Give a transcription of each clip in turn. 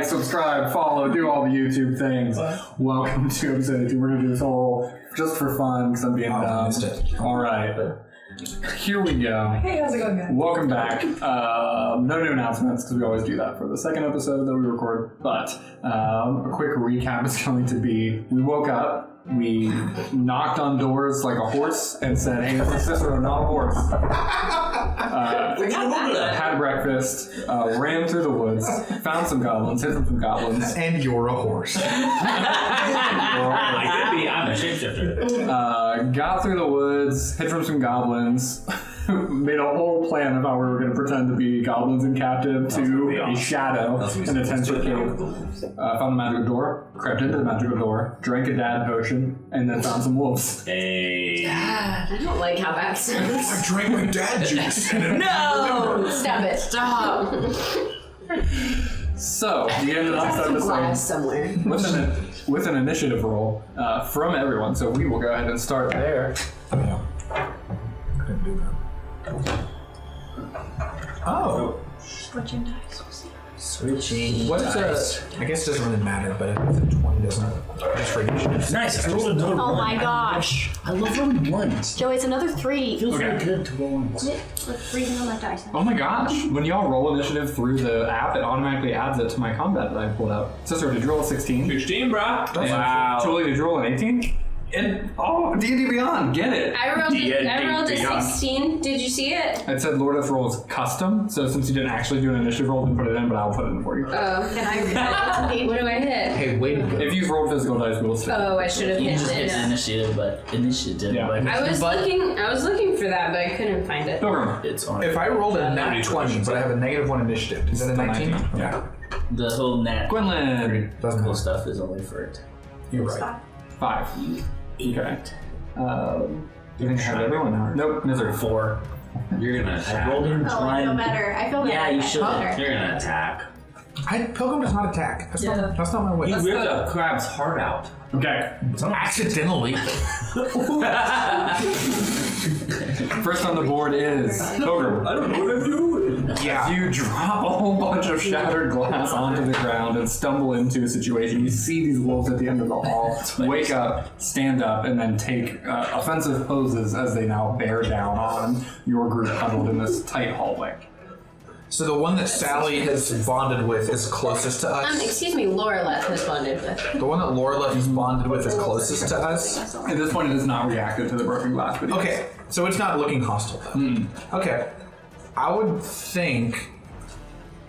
subscribe, follow, do all the YouTube things. Welcome to episode 2. We're going to do this all just for fun because I'm being dumb. Alright. Here we go. Hey, how's it going, guys? Welcome back. No new announcements because we always do that for the second episode that we record. But a quick recap is going to be: we woke up, we knocked on doors like a horse, and said, "Hey, it's a Cicero, not a horse." Had breakfast, ran through the woods, found some goblins, hid from some goblins, and you're a horse. I could be. I'm a shapeshifter. Got through the woods, hid from some goblins, made a whole plan of how we were going to pretend to be goblins and captive to a shadow in a 10-foot cave. Found a magical door, crept into the magical door, drank a dad potion, and then found some wolves. Hey. I don't like how that sounds. I drank my dad juice. No! Stop it. Stop. So, we ended up Glass somewhere. with an initiative roll from everyone. So we will go ahead and start there. Yeah. Couldn't do that. Oh. Switching dice. Switching. What is I guess it doesn't really matter, but if it's a 20, doesn't just for initiative. Nice. I rolled another one. Oh my gosh. I love rolling ones. Joey, it's another 3. Feels Okay. really good to roll ones. With freezing on that dice. Oh my gosh. When y'all roll initiative through the app, it automatically adds it to my combat that I pulled out. Cicero, did you roll a 16? 16, bro. Wow. Julie, did you roll an 18? D&D Beyond, get it. I rolled a Beyond. 16. Did you see it? It said Lord of Rolls custom, so since you didn't actually do an initiative roll, then put it in, but I'll put it in for you. Oh. Can I read that? What do I hit? Hey, wait a minute. If you've rolled physical dice, we'll still. Oh, I should have You hit just hit it. the initiative, but Yeah. I was looking for that, but I couldn't find it. Pilgrim. It's on. If I rolled a nat 20, but I have a -1 initiative, is that a 19? Yeah. The whole nat Gwynlyn. Doesn't cool matter. stuff is only for it. You're right. 5. Okay. Do you think I have everyone now? Nope, misery. 4. You're gonna attack. I rolled in Oh, I feel better. I feel better. Yeah, you should. Better. You're gonna attack. Pilgrim does not attack. That's not my way. You ripped a crab's heart out. Okay. Accidentally. First on the board is Pilgrim. I don't know what I'm doing. Yeah. You drop a whole bunch of shattered glass onto the ground and stumble into a situation. You see these wolves at the end of the hall, wake up, stand up, and then take offensive poses as they now bear down on your group huddled in this tight hallway. So the one that Sally has bonded with is closest to us. Excuse me, Laura has bonded with. The one that Laura has bonded with is closest to us. At this point, it has not reacted to the broken glass video. Okay, so it's not looking hostile though. Okay, I would think,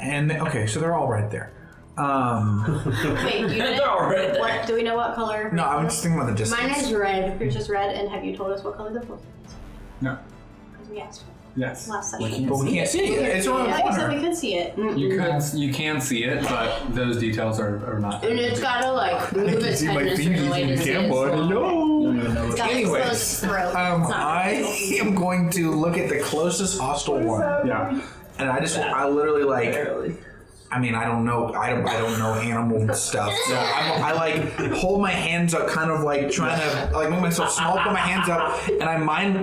okay, so they're all right there. Wait, you didn't? Alright. What, do we know what color? No, I'm just thinking about the distance. Mine is red. Yours is red, and have you told us what color the wolf is? No. Because we asked Yes. last session. But we can't see it. It's around the Yeah, I said corner. we could see it. You can see it, but those details are not. And it's gotta like move its head in a certain way to see its No. It's got Anyways, exposed throat. It's not I am going to look at the closest hostile one, Yeah. and I literally like. I mean, I don't know animal stuff. So I like hold my hands up, kind of like trying to like make myself small, put my hands up, and I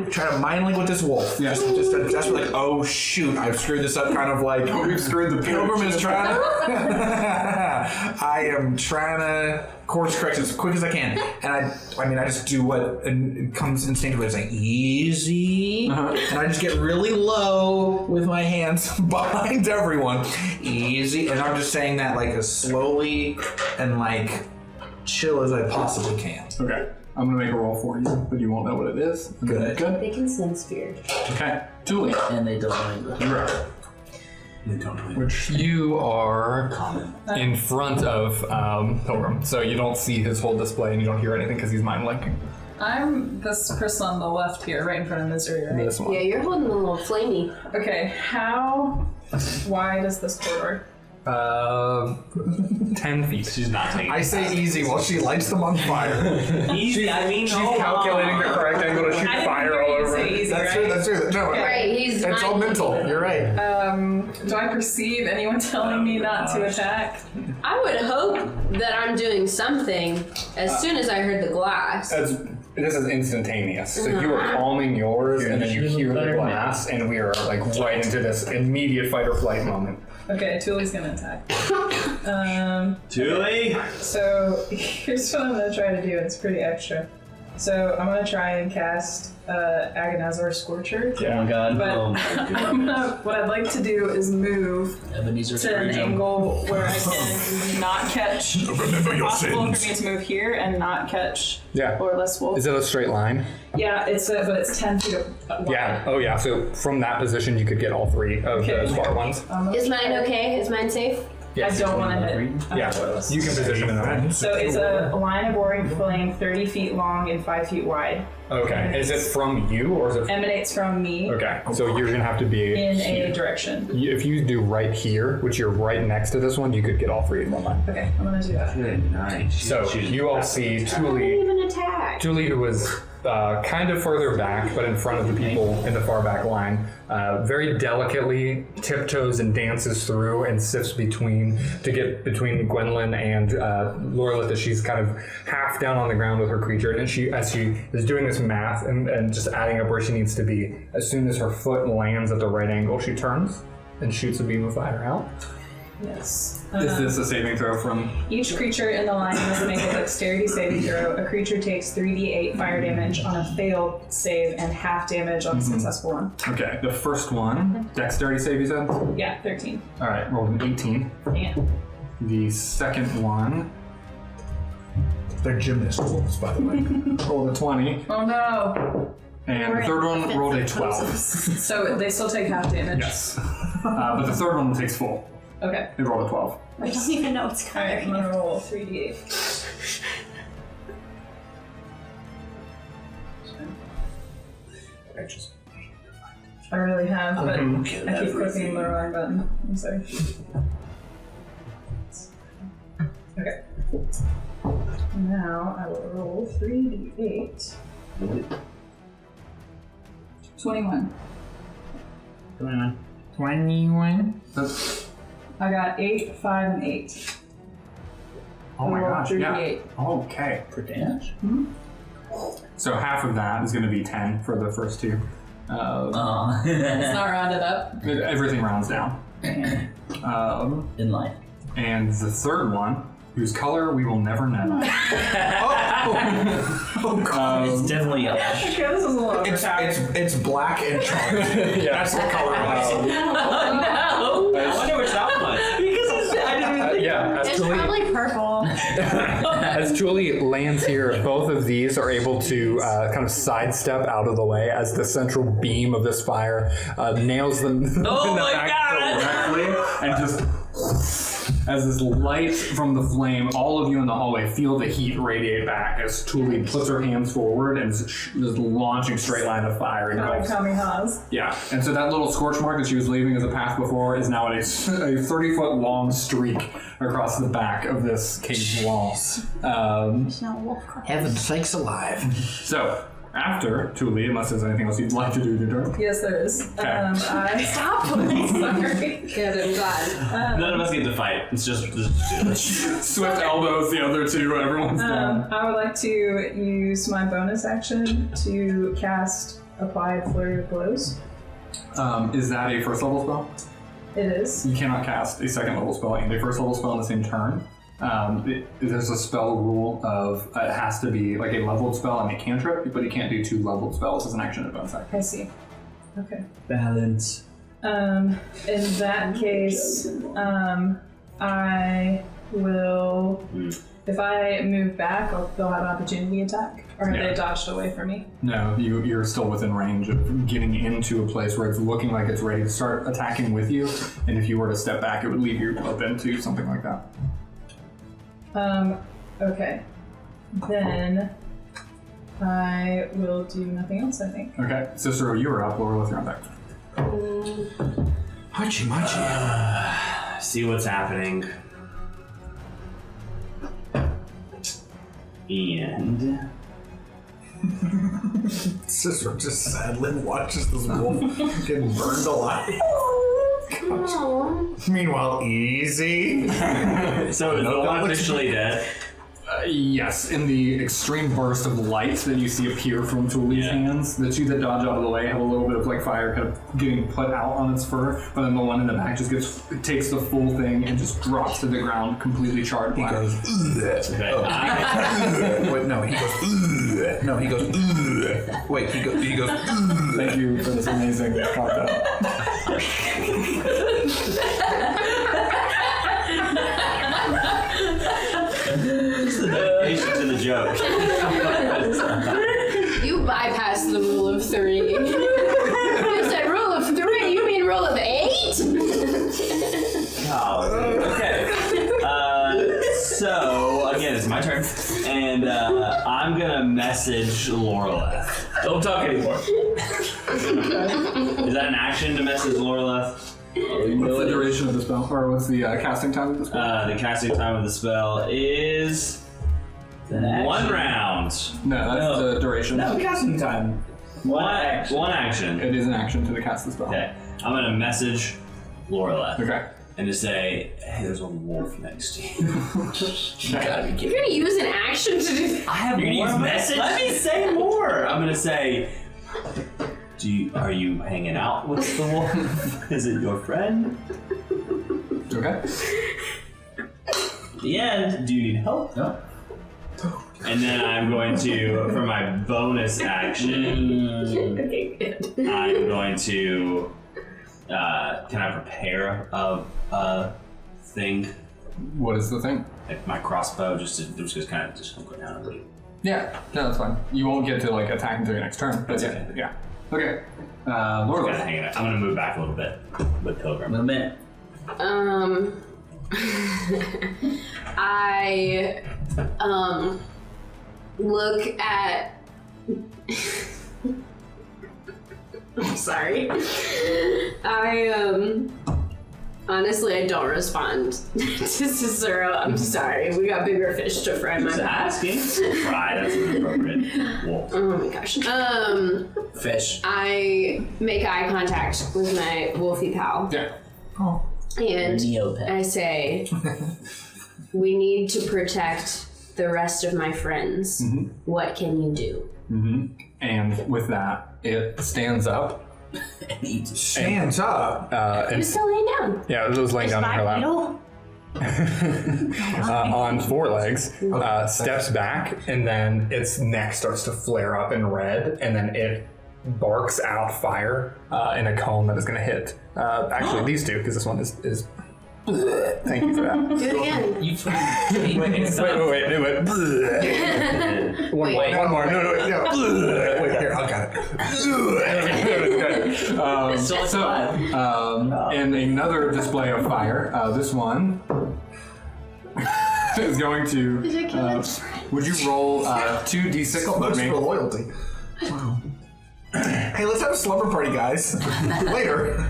try to mind link with this wolf. Yeah. Just like, oh shoot, I've screwed this up. Kind of like We've screwed the Pilgrim is trying to. I am trying to course correct as quick as I can, and I just do what it comes instinctively. It's like easy, and I just get really low with my hands behind everyone, easy, and I'm just saying that like as slowly and like chill as I possibly can. Okay. I'm gonna make a roll for you, but you won't know what it is. Good. Good. They can sense fear. Okay. Julie. And they don't language. You're up. Which you are in front of Pilgrim, so you don't see his whole display and you don't hear anything because he's mind linking. I'm this person on the left here, right in front of Misery, right? This one. Yeah, you're holding a little flamey. Okay, how wide is this corridor? 10 feet. She's not taking I say easy while she lights them on fire. easy. I mean, She's calculating the correct angle to shoot I didn't fire hear all you over. say easy, That's right? true. That's true. No, Right, he's it's all mental. You're right. Do I perceive anyone telling me not to attack? I would hope that I'm doing something as soon as I heard the glass. This is instantaneous. So you are calming yours, and then you hear the glass, and we are like right into this immediate fight or flight moment. Okay, Thule's gonna attack. Thule? So here's what I'm gonna try to do. It's pretty extra. So I'm gonna try and cast Agonazar Scorcher. Oh my god. But Oh my god. what I'd like to do is move Ebenezer to an Scrooge. angle where I can not catch. Remember your Possible sins. for me to move here and not catch Yeah. Loreless Wolf. Is it a straight line? Yeah, but it's 10 feet wide. Yeah. Oh, yeah. So from that position, you could get all three of Okay. those far ones. Is mine okay? Is mine safe? I don't want to hit. Yeah. You can position it that way. So it's a line of roaring flame 30 feet long and 5 feet wide. Okay. Is it from you or is it? Emanates from me Okay. So you're gonna have to be in a direction. If you do right here, which you're right next to this one, you could get all three in one line. Okay, I'm gonna do that. Good night. So you all see Thule, Even attack. who was kind of further back, but in front of the people in the far back line, very delicately tiptoes and dances through and sifts between to get between Gwendolyn and Lorelith as she's kind of half down on the ground with her creature. And as she is doing this math and just adding up where she needs to be, as soon as her foot lands at the right angle, she turns and shoots a beam of fire out. Yes. Is this a saving throw from? Each creature in the line must make a dexterity saving throw. A creature takes 3d8 fire damage on a failed save and half damage on a successful one. Okay, the first one, dexterity save, you said? Yeah, 13. All right, rolled an 18. Yeah. The second one They're gymnast wolves, by the way. rolled a 20. Oh no. And We're the third in one rolled a defensive 12. poses. So they still take half damage. Yes. But the third one takes full. Okay. They rolled a 12. I don't even know what's Alright, I'm coming. gonna roll 3d8. I really have, but I keep clicking the wrong button. I'm sorry. Okay. Now I will roll 3d8. 21. 21. That's, I got 8, 5, and 8. oh my I rolled gosh, yeah. 3d8. Okay. For damage? So half of that is going to be 10 for the first two. It's not rounded up. Everything rounds down. In life. And the third one, whose color we will never know. It's definitely yellow. Okay, this is a little overpowered. It's black and charged. Yeah. That's what color it is. No! I wonder which that was. Because I didn't even think. Yeah, It's probably purple. as Julie lands here, both of these are able to kind of sidestep out of the way as the central beam of this fire nails them in the my back God! directly, and just as this light from the flame, all of you in the hallway feel the heat radiate back as Tuli puts her hands forward and is just launching straight line of fire. Like kamikaze. Yeah, and so that little scorch mark that she was leaving as a path before is now a 30-foot long streak across the back of this cave wall. It's not wolf cry. Heaven's sakes alive. So, after Tuli, unless there's anything else you'd like to do to her. Yes, there is. Okay. I Stop! sorry. Good, I'm glad. None of us get to fight. It's just Swift elbows the other two, everyone's down. I would like to use my bonus action to cast Applied Flurry of Blows. Is that a first level spell? It is. You cannot cast a second level spell and a first level spell in the same turn. There's a spell rule of it has to be like a leveled spell and a cantrip, but you can't do two leveled spells as an action and bonus action. I see. Okay. balance. In that case, I will. If I move back, they'll have an opportunity attack. Or have Yeah. they dodged away from me? No, you're still within range of getting into a place where it's looking like it's ready to start attacking with you, and if you were to step back, it would leave you open to something like that. Okay. Then I will do nothing else, I think. Okay, Cicero, you are up. Laura, you're on deck. Hachi-machi. See what's happening. And Cicero just sadly watches this wolf get burned alive. No. Meanwhile, easy. so is the one officially dead? Yes, in the extreme burst of light that you see appear from Tuli's hands, the two that dodge out of the way have a little bit of like fire kind of getting put out on its fur, but then the one in the back just takes the full thing and just drops to the ground completely charred black. He goes, wait, no, he goes, no, he goes, wait, he goes, Thank you for this amazing content. The dedication to the joke. You bypassed the rule of 3. You said rule of 3, you mean rule of 8? Okay. So, again, it's my turn. And I'm going to message Loreleth. Don't talk anymore. Is that an action to message Loreleth? What's the duration of the spell? Or what's the casting time of the spell? The casting time of the spell is 1 round. No, that's the duration. No, casting time. One action. It is an action to cast the spell. Okay. I'm going to message Loreleth. Okay. And to say, hey, there's a wolf next to you. You gotta be kidding. You're gonna use an action to do that. I have more message. Let me say more. I'm gonna say, are you hanging out with the wolf? Is it your friend? Okay. At the end, do you need help? No. And then I'm going to, for my bonus action, Okay, good. I'm going to, can I prepare a thing? What is the thing? Like my crossbow, just kind of go down and leave. Yeah, no, that's fine. You won't get to like attack until your next turn. But That's yeah, okay. yeah. Okay. Kind of Loreleth. hanging out. I'm gonna move back a little bit with Pilgrim. Movement. I look at I'm sorry. Honestly, I don't respond to Cicero. I'm sorry. We got bigger fish to fry. Just asking. Fry, that's inappropriate. Wolf. Oh my gosh. Fish. I make eye contact with my wolfy pal. Yeah. And Neopet. I say, we need to protect the rest of my friends. Mm-hmm. What can you do? Mm-hmm. And with that, it stands up. stands up. I'm still laying down. Yeah, it was laying down in her lap. On 4 legs, steps back, and then its neck starts to flare up in red, and then it barks out fire in a cone that is going to hit. Actually, these two, because this one is. Thank you for that. Do it again. You Wait. One more. No, wait. Wait, here, I got it. In another display of fire, this one is going to. Would you roll 2d6 for Much me? for loyalty. Wow. Hey, let's have a slumber party, guys. Later.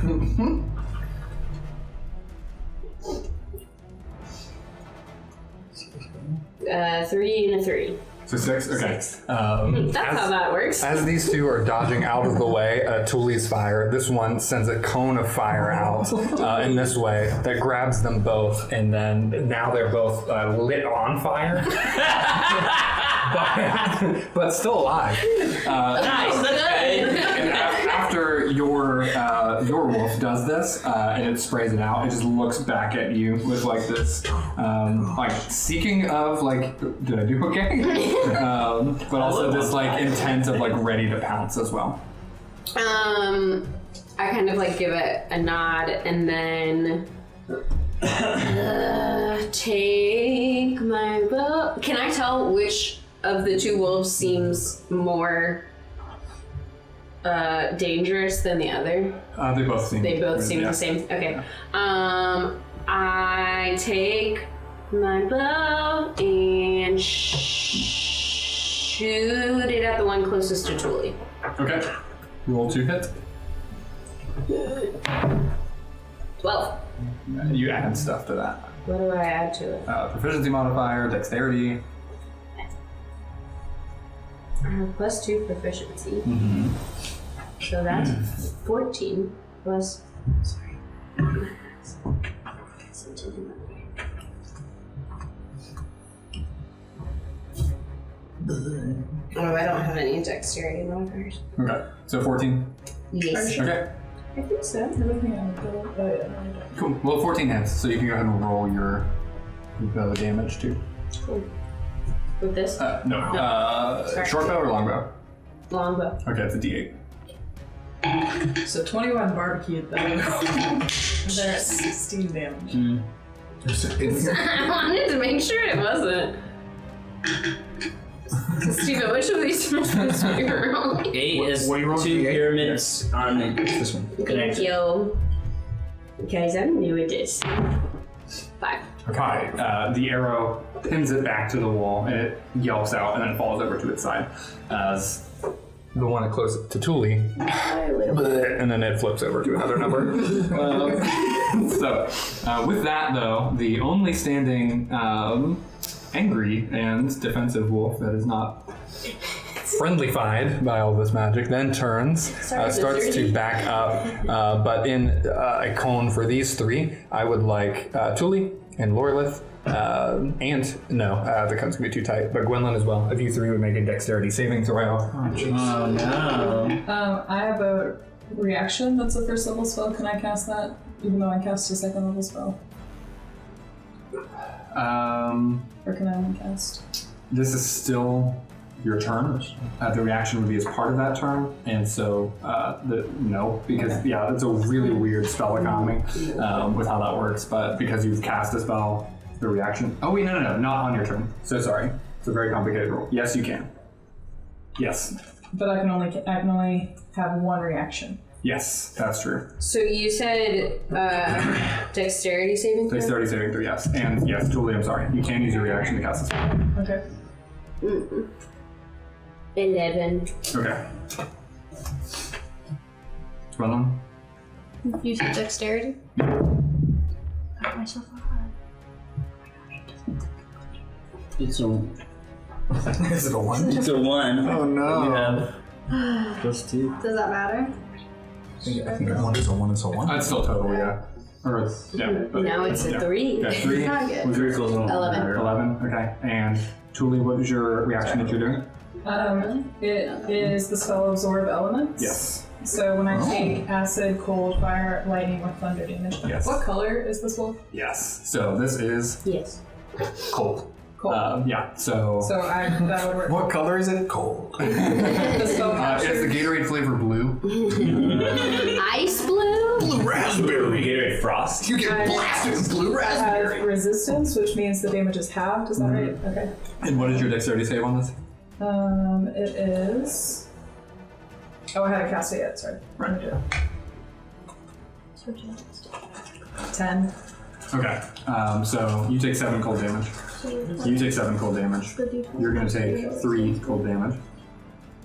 3 and a 3. So 6? Okay. That's how that works. As these two are dodging out of the way, Tuli's fire, this one sends a cone of fire out in this way that grabs them both, and then now they're both lit on fire. but still alive. Nice, that's good. And after your wolf does this and it sprays it out, it just looks back at you with like this, like seeking of like, did I do okay? But also this like intent of like ready to pounce as well. I kind of like give it a nod and then take my bow. Can I tell which of the two wolves seems more dangerous than the other? They both seem. The same. Okay. I take my bow and shoot it at the one closest to Tuli. Okay. Roll 2 hits. 12. You add stuff to that. What do I add to it? Proficiency modifier, dexterity. +2 proficiency. Mm-hmm. So that's 14 plus. Sorry. Oh, I don't have any dexterity modifiers. Okay, so 14. Yes. Okay, I think so. Everything on the bill. Oh, yeah, no, I don't. cool. Well, 14 hits, so you can go ahead and roll your bow damage too. Cool. With this? No. Short bow or long bow? Longbow. Okay, it's a D8. So 21 barbecued though. They're at 16 damage. I wanted to make sure it wasn't. Steven, which of these are supposed to be wrong? 8 is What are you rolling, 2 D8? pyramids on This one. Thank you. Guys, I'm new at this. 5. Okay, the arrow pins it back to the wall, and it yelps out, and then it falls over to its side as the one that closest to Thule, and then it flips over to another number. So, with that though, the only standing angry and defensive wolf that is not friendly-fied by all this magic then turns, starts to back up, but in a cone for these three, I would like Thule and Lorelith, and no, the cone's gonna be too tight, but Gwendolyn as well. If you three would make a dexterity saving throw. Oh no. I have a reaction that's a first level spell. Can I cast that? Even though I cast a second level spell? Or can I only cast? This is still your turn. The reaction would be as part of that turn, and so no, because it's a really weird spell economy with how that works. But because you've cast a spell, the reaction. Oh wait, no, not on your turn. So sorry, it's a very complicated rule. Yes, you can. Yes. But I can only have one reaction. Yes, that's true. So you said dexterity saving throw? Dexterity saving throw, yes. And yes, Julie, I'm sorry. You can use your reaction to cast a spell. Okay. 11. Okay. Gwendolyn? You said dexterity? Got myself a heart. It's a Is it a 1? it's a 1. Oh no. You have +2. Does that matter? I think a 1 is a 1 is a 1. That's still total, yeah. Or, yeah. But, Now it's a yeah. 3. Okay, 3. Not good. Was yours 11. 11, okay. And Julie, what was your reaction that you're doing? It is the spell Absorb Elements. Yes. So when I take acid, cold, fire, lightning, or thunder damage. Yes. What color is this wolf? Yes. So this is Yes. cold. Cold. Yeah, so... So that would work. What color is it? Cold. The spell it's the captures Gatorade flavor blue. Ice blue? Blue raspberry. Gatorade Frost. You get blasted with blue has raspberry. resistance, which means the damage is halved. Is that right? Okay. And what is your dexterity save on this? It is. Oh, I haven't cast it yet. Sorry. Right. Let me do it. 10. Okay, so you take 7 cold damage. You take 7 cold damage. You're gonna take 3 cold damage.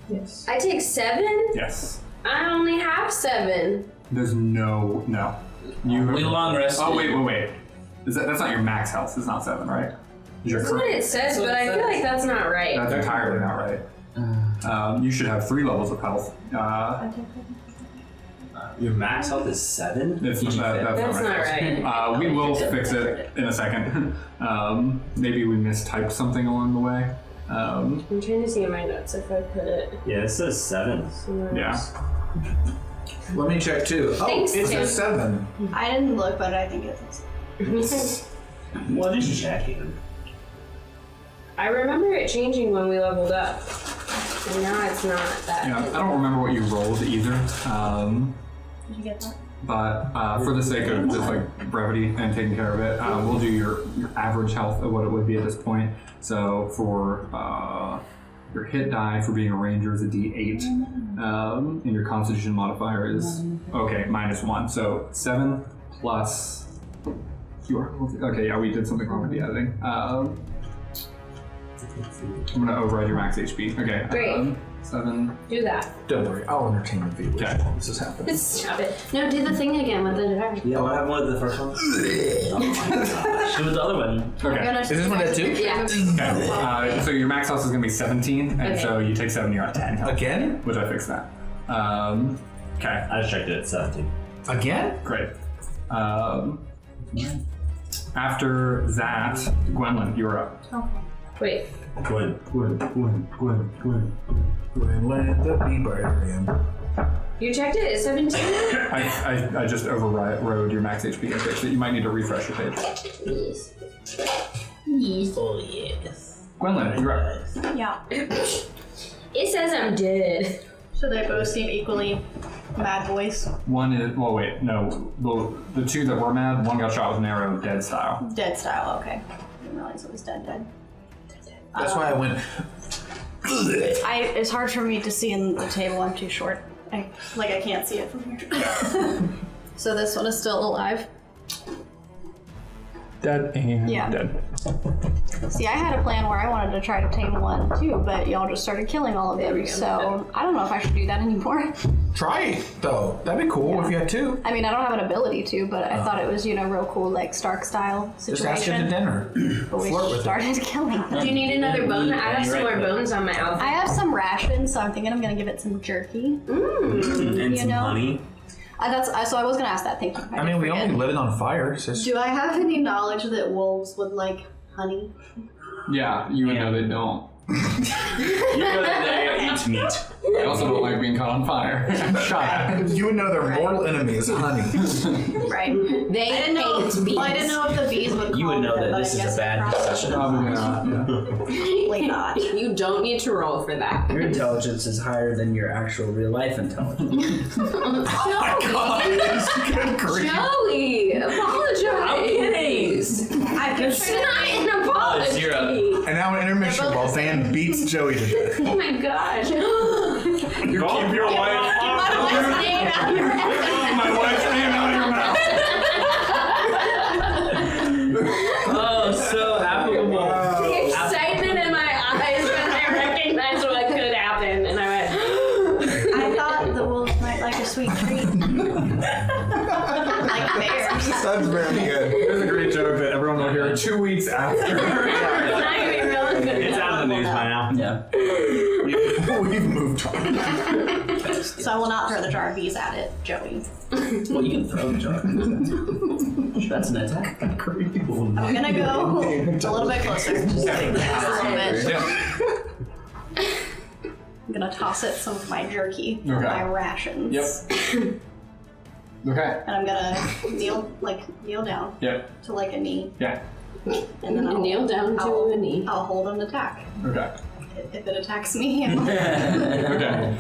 Yes. I take 7? Yes. I only have 7. There's no. You. We long rested. Oh wait. That's not your max health. It's not 7, right? Your That's what it says, but I feel like that's not right. That's entirely not right. You should have 3 levels of health. Your max health is 7? That's not That's not right. We will fix it in a second. Maybe we mistyped something along the way. I'm trying to see in my notes if I put it. Yeah, it says 7. somewhere Yeah. else. Let me check too. Oh, Thanks, it's a Tim. 7. I didn't look, but I think it's. What is checking? I remember it changing when we leveled up. And now it's not that. Yeah, I don't remember what you rolled either. Did you get that? But for the sake of just like brevity and taking care of it, we'll do your average health of what it would be at this point. So for your hit die for being a ranger is a D8, and your Constitution modifier is -1. So 7 plus your. Okay, yeah, we did something wrong with the editing. I'm gonna override your max HP. Okay. Great. 7. Do that. Don't worry, I'll entertain the viewers Okay. while this is happening. Stop it. No, do the thing again with the dart. Yeah, what happened with the first one? Oh my gosh. It was the other one. Okay. Is this one at 2? Yeah. Okay. So your max health is gonna be 17, and Okay. so you take 7, you're at 10 health, Again? which I fixed that. Okay. I just checked it at 17. Again? Great. After that, Gwendolyn, you're up. Okay. Wait. Gwen. When let the bee barbarian. You checked it? It's 17? I just overrode your max HP page, so you might need to refresh your page. Yes. Oh, yes. Gwendolyn, you're up. Yeah. It says I'm dead. So they both seem equally mad boys. One is, well, wait, no. The two that were mad, one got shot with an arrow, dead style. Dead style, okay. Didn't realize it was dead. That's why I went. It's hard for me to see in the table, I'm too short. I can't see it from here. So this one is still alive. Dead and Yeah. dead. See, I had a plan where I wanted to try to tame one too, but y'all just started killing all of them, so I don't know if I should do that anymore. Try it, though. That'd be cool if you had two. I mean, I don't have an ability to, but I thought it was, real cool, like Stark style Just ask it to situation. dinner. But we Flirt with it. started killing them. Do you need another bone? I have some more bones on my I outfit. have some rations, so I'm thinking I'm gonna give it some jerky. And some know? honey. So I was gonna ask that. Thank you. I mean, we only lit it on fire. It's just... Do I have any knowledge that wolves would like honey? Yeah, you would know they don't. You know that they eat meat. They also don't like being caught on fire. Shot at. You would know their mortal enemy is honey. Right. They hate bees. Well, I didn't know if the bees would. You would know that this is a bad discussion. Probably not, yeah. Probably not. You don't need to roll for that. Your intelligence is higher than your actual real life intelligence. Good grief. Joey, apologize. I'm kidding. It's not an apology. 0. And now an intermission while Van beats Joey to death. Oh my gosh. You keep your wife. My name out of your head. My wife's name out of your mouth. Oh, so applicable. The excitement in my eyes when I recognized what could happen, and I went, I thought the wolves might like a sweet treat. Like bears. That's very good. It was a great joke that everyone will hear 2 weeks after. It's out of the news by now. Yeah. We've moved on. So I will not throw the jar of bees at it, Joey. Well, you can throw the jar. That's an attack. I'm gonna go a little bit closer. Just a little bit. I'm gonna toss it some of my jerky, my rations. Yep. Okay. And I'm gonna kneel down Yep. to like a knee. Yeah. And then I'll kneel down to a knee. I'll hold an attack. Okay. If it attacks me, Okay.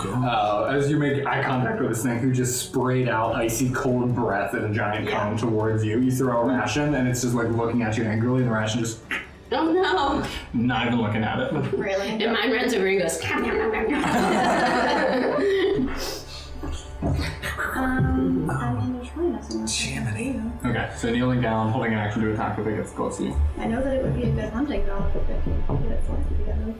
As you make eye contact with this thing who just sprayed out icy cold breath in a giant cone towards you, you throw a ration and it's just like looking at you angrily, and the ration just oh no. not even looking at it. really. And mine runs over and goes, nom, nom, nom, nom, nom. I'm gonna try nothing. Jiminy. Okay, so kneeling down, holding an action to attack if it gets close to you. I know that it would be a good hunting dog if it could get its life together.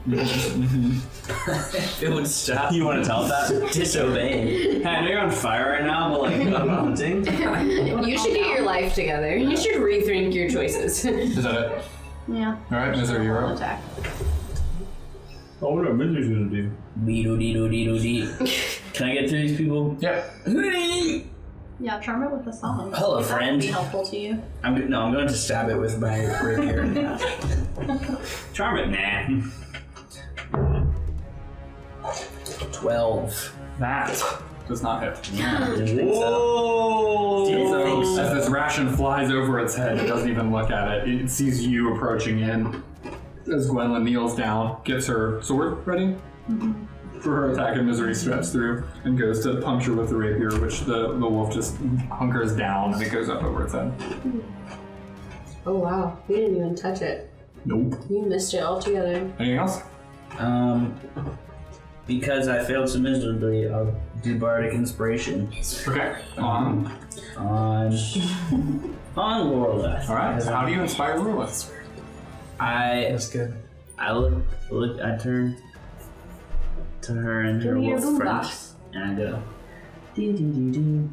It would stop. You want to tell that? Disobeying. Hey, I know you're on fire right now, but like, I'm hunting. You should get your life together. You should rethink your choices. Is that it? Yeah. Alright, Misery, you're up. Attack. Oh, what are Misery's gonna do? Dee-do-dee-do-dee-do-dee. Can I get through these people? Yep. Yeah, charm it with a song. Hello, If that would friend. be helpful to you. I'm going to stab it with my rapier. Charm it, nah. 12. That does not hit. Didn't think so. Whoa! So, as this ration flies over its head, it doesn't even look at it. It sees you approaching in. As Gwendolyn kneels down, gets her sword ready for her attack, and Misery steps through and goes to puncture with the rapier, which the wolf just hunkers down and it goes up over its head. Oh wow, you didn't even touch it. Nope. You missed it altogether. Anything else? Because I failed so miserably, I'll do Bardic Inspiration Okay. on Loreleth. Alright, how do you inspire Loreleth? That's good. I turn to her and her me your wolf friend, boombox. and I go, dee-dee-dee-doo,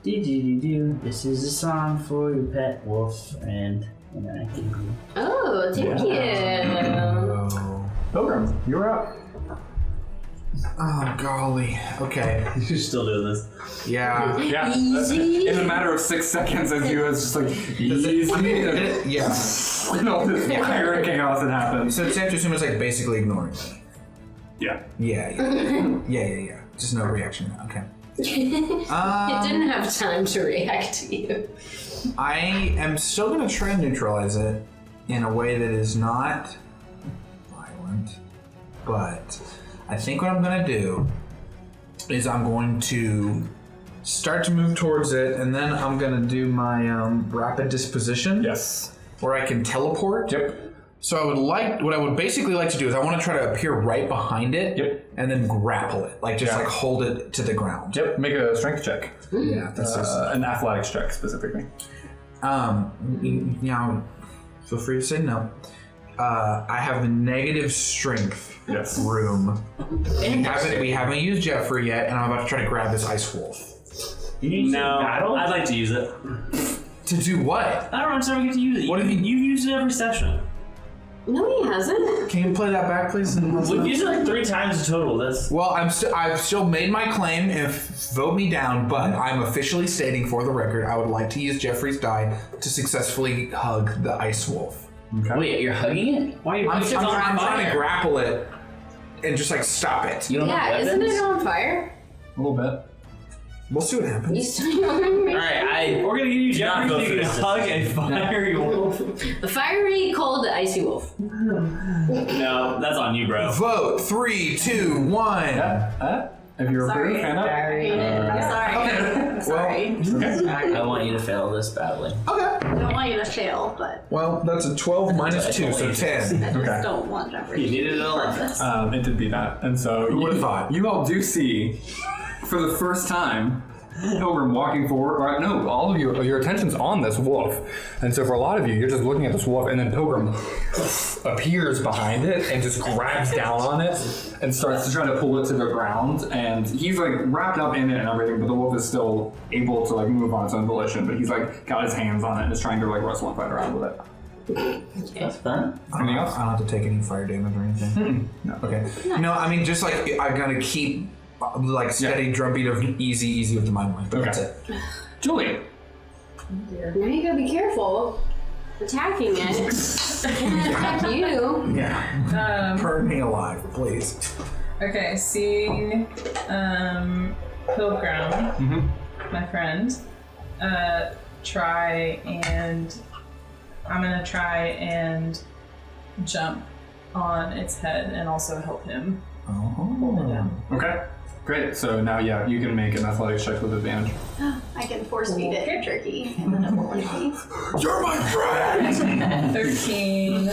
dee-dee-dee-doo, this is a song for your pet wolf friend, and then I give you. Oh, thank you. Oh. Pilgrim, you're up. Oh, golly. Okay. You're still doing this. Yeah. Yeah. Easy. In a matter of 6 seconds, as you, it's just like, easy. I mean, yeah. and all this fire and chaos that happens. So it's safe to assume it's like basically ignoring me. Yeah. Yeah. Just no reaction. Okay. It didn't have time to react to you. I am still going to try and neutralize it in a way that is not violent, but I think what I'm going to do is I'm going to start to move towards it, and then I'm going to do my rapid disposition. Yes. Where I can teleport. Yep. So what I would basically like to do is I want to try to appear right behind it. Yep. And then grapple it, like hold it to the ground. Yep. Make a strength check. Yeah, that's an athletics check specifically. Now, feel free to say no. I have the negative strength room. We haven't used Jeffrey yet, and I'm about to try to grab this ice wolf. You need battle? I'd like to use it. To do what? I don't know, I'm just never get to use it. What if you use it every session? No, he hasn't. Can you play that back, please? We've used it like 3 times total. Well, I've still made my claim and vote me down, but I'm officially stating for the record I would like to use Jeffrey's die to successfully hug the ice wolf. Okay. Wait, you're hugging it? Why are you? I'm trying to grapple it and just like stop it. You don't have Isn't weapons? it on fire? A little bit. We'll see what happens. You still Alright, we're gonna give you Jeffrey to hug a fiery wolf. A fiery, cold, icy wolf. No, that's on you, bro. Vote 3, 2, 1. If you're approved, hand up. I'm sorry. Well, I want you to fail this badly. okay. I don't want you to fail, but Well, that's a 12 minus 2, so 10. I just Okay. don't want Jeffrey. You needed an 11. It did be that. And so Who would've thought? You all do see, for the first time, Pilgrim walking forward. Or, no, all of you, your attention's on this wolf. And so for a lot of you, you're just looking at this wolf, and then Pilgrim appears behind it and just grabs down on it and starts to try to pull it to the ground. And he's like wrapped up in it and everything, but the wolf is still able to like move on its own volition. But he's like got his hands on it and is trying to like wrestle and fight around with it. That's fun. Anything else? I don't have to take any fire damage or anything. No. Okay. No, I mean, just like, I gotta keep like steady drumbeat of easy with the mind line, but that's it. Julie. Now you gotta be careful attacking it. Attack you. Yeah. Burn me alive, please. Okay, seeing Pilgrim, my friend, I'm gonna try and jump on its head and also help him hold it down. Okay. Great. So now, you can make an athletics check with advantage. I can force feed it jerky and then it will like me. You're my friend! 13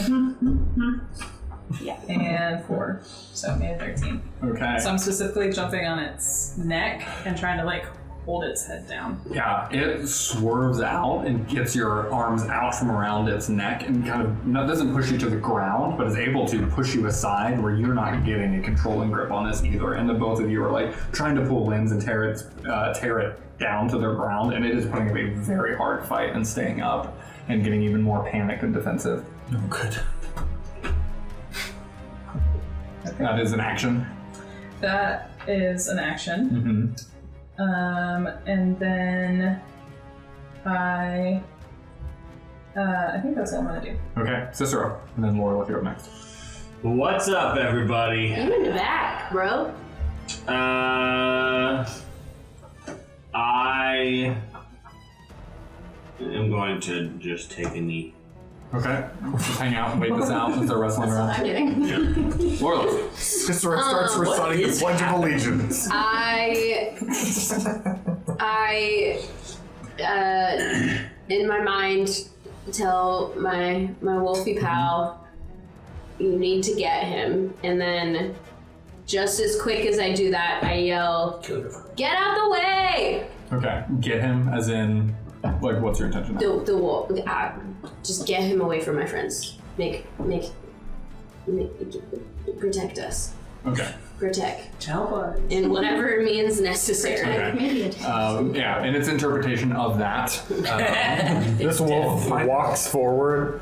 Yeah. and 4, so I made 13. Okay. So I'm specifically jumping on its neck and trying to like hold its head down. Yeah, it swerves out and gets your arms out from around its neck and kind of doesn't push you to the ground, but is able to push you aside where you're not getting a controlling grip on this either. And the both of you are like trying to pull limbs and tear it down to the ground, and it is putting up a very hard fight and staying up and getting even more panicked and defensive. Oh, good. That is an action. That is an action. And then I think that's all I'm gonna do. Okay, Cicero, and then Laura, you're up next. What's up, everybody? Aim in the back, bro. I am going to just take a knee. Okay, just hang out and wait this out as they're wrestling around. I'm getting. Laura, Cicero starts reciting the Pledge of Allegiance. I in my mind, tell my wolfy pal, you need to get him. And then, just as quick as I do that, I yell, "Get out the way!" Okay, get him as in, like, what's your intention? The wolf. Just get him away from my friends. Make protect us. Okay. Protect. Help us. In whatever means necessary. Okay. Yeah, in its interpretation of that, this wolf walks forward,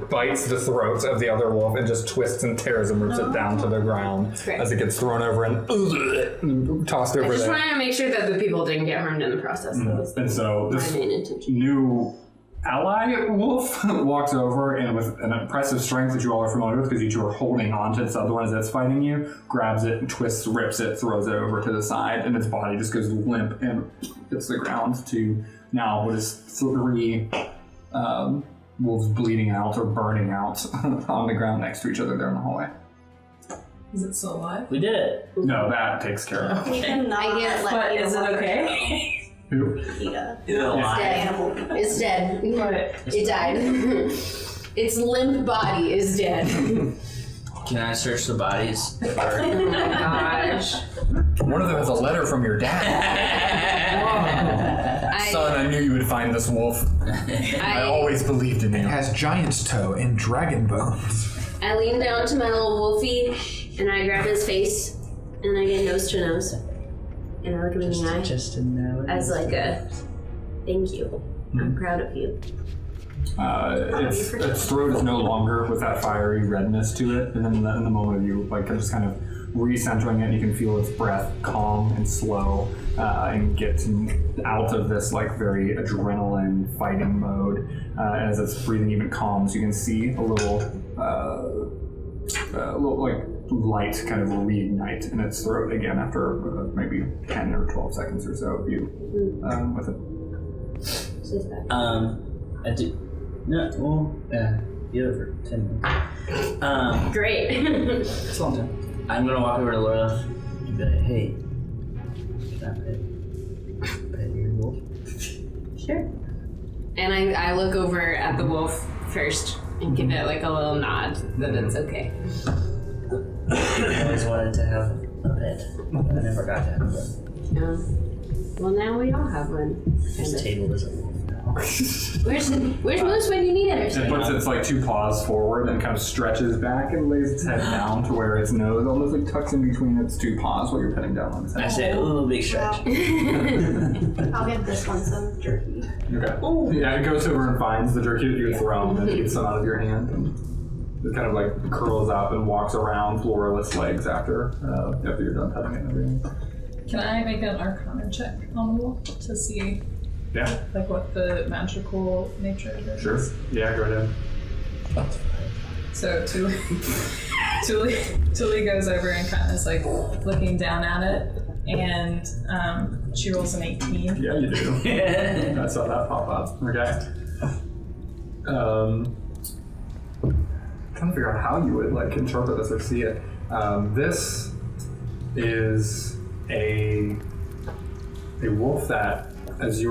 bites the throat of the other wolf, and just twists and tears and rips it down to the ground as it gets thrown over and tossed over I just there. wanted to make sure that the people didn't get harmed in the process. That was And so this my main intention. new ally wolf walks over and with an impressive strength that you all are familiar with because you two are holding on to this other one as it's fighting you, grabs it and twists, rips it, throws it over to the side, and its body just goes limp and hits the ground to now what is 3 wolves bleeding out or burning out on the ground next to each other there in the hallway. Is it still alive? We did it. No, that takes care of it. We cannot I get- let But you is it walk okay? Who? Ida. Is it alive? Dead. It's dead. But It died. Its limp body is dead. Can I search the bodies? oh my gosh. One of them has a letter from your dad. Son, I knew you would find this wolf. I always believed in It you. has giant's toe and dragon bones. I lean down to my little wolfie and I grab his face and I get nose to nose. And I look him in the eye Just to know. as like a thank you. I'm proud of you. Its throat is no longer with that fiery redness to it, and then in the moment of you like just kind of recentering it, you can feel its breath calm and slow, and get out of this like very adrenaline fighting mode. As its breathing even calms, you can see a little like light kind of reignite in its throat again after maybe 10 or 12 seconds or so of you with it. I do. No, well, yeah, be over 10 minutes. Great. It's a long time. I'm gonna walk over to Laura and be like, hey, can I pet your wolf? Sure. And I look over at the wolf first and give it like a little nod that it's okay. I always wanted to have a pet. I never got to have one. Well, now we all have one. This table is a wolf now. Where's Moose when you need it? It puts its like 2 paws forward and kind of stretches back and lays its head down to where its nose almost like tucks in between its 2 paws while you're petting down on its I head. say, ooh, big stretch. I'll give this one some jerky. Okay. Yeah, it goes over and finds the jerky that you're thrown and eats some out of your hand. And it kind of like curls up and walks around Floralist's legs after you're done petting it and everything. Can I make an Arcana check on the wolf to see Yeah, like what the magical nature of it is? sure. Yeah, go ahead. So Tuli goes over and kind of is like looking down at it, and she rolls an 18. Yeah, you do. I saw that pop up. Okay. Trying to figure out how you would like interpret this or see it. This is a wolf that, as you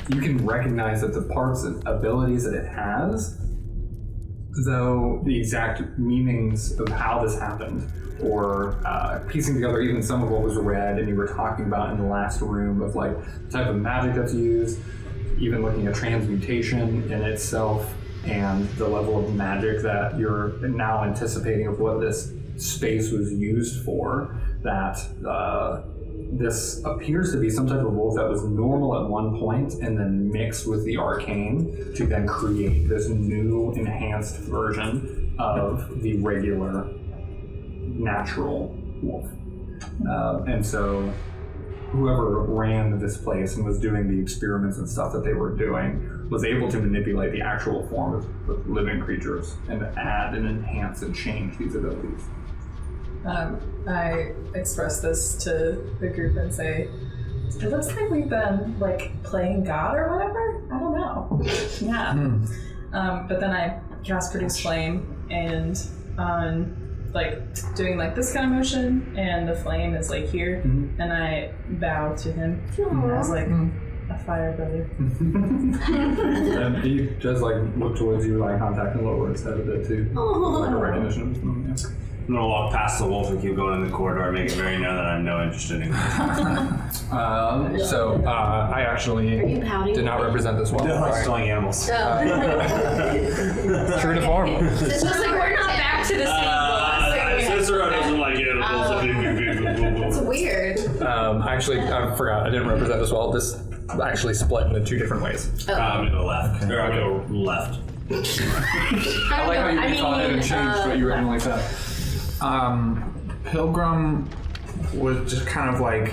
can recognize that the parts and abilities that it has, though the exact meanings of how this happened, or piecing together even some of what was read and you were talking about in the last room of like the type of magic that's used, even looking at transmutation in itself and the level of magic that you're now anticipating of what this space was used for, that this appears to be some type of wolf that was normal at one point and then mixed with the arcane to then create this new enhanced version of the regular natural wolf. And so whoever ran this place and was doing the experiments and stuff that they were doing was able to manipulate the actual form of living creatures and add and enhance and change these abilities. I express this to the group and say, it looks like we've been like playing God or whatever. I don't know. Yeah. But then I cast Produce Flame and like doing like this kind of motion, and the flame is like here, and I bow to him as like a fire brother. And he just like look towards you, eye contact, and lower his head a bit too. Like a recognition of his moment, yeah. I'm gonna walk past the wolf and keep going in the corridor and make it very known that I'm no interest in it. I actually Are you pouting? did not represent this well. No, I'm killing animals. So, True to form. it's just like we're not back to the same Cicero doesn't like animals. It's weird. Actually, I forgot. I didn't represent this well. This actually split into 2 different ways. I'm gonna go left. Or I'll go left. I like how you rethought it and changed what you originally said. Pilgrim was just kind of like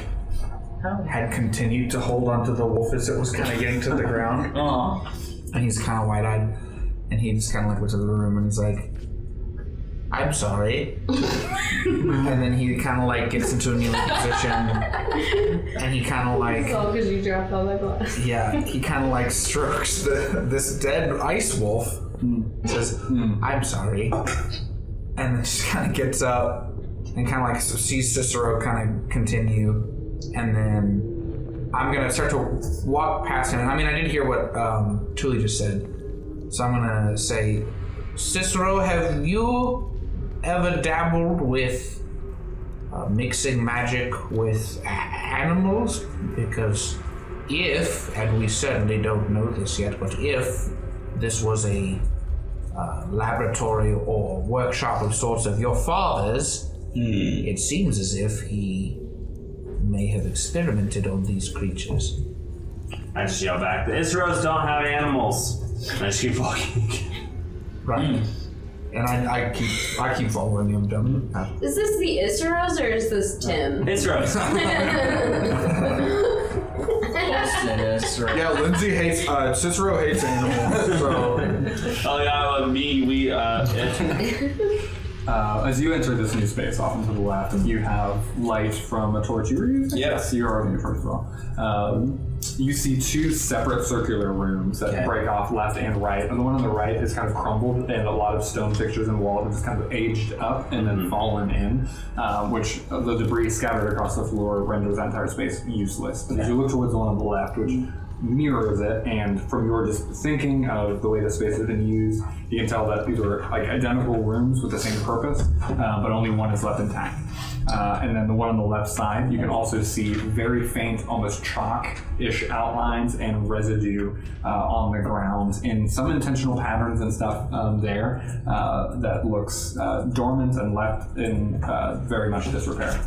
had continued to hold onto the wolf as it was kind of getting to the ground. Aw. and he's kind of wide-eyed, and he just kind of like looks at the room and he's like, I'm sorry. And then he kind of like gets into a kneeling position, and he kind of like... It's all because you dropped all that glass. Yeah, he kind of like strokes this dead ice wolf, says, I'm sorry, and then just kind of gets up and kind of like sees Cicero kind of continue, and then I'm going to start to walk past him. I mean, I did hear what Tuli just said, so I'm going to say, Cicero, have you ever dabbled with mixing magic with animals? Because if, and we certainly don't know this yet, but if this was a laboratory or workshop of sorts of your father's, it seems as if he may have experimented on these creatures. I just yell back, the Isros don't have animals. And I just keep walking. Right. And I keep following him down. Is this the Isros or is this Tim? Isros. Yeah, Lindsay hates, Cicero hates animals, so... Oh yeah, we, as you enter this new space off and to the left, you have light from a torch you were using? Yes. You are using it first of all. You see two separate circular rooms that break off left and right, and the one on the right is kind of crumbled, and a lot of stone fixtures and walls have just kind of aged up and then fallen in, which the debris scattered across the floor renders that entire space useless. But as you look towards the one on the left, which mirrors it, and from your just thinking of the way the space has been used, you can tell that these are like identical rooms with the same purpose, but only one is left intact. And then the one on the left side, you can also see very faint, almost chalk-ish outlines and residue on the ground in some intentional patterns and stuff there that looks dormant and left in very much disrepair.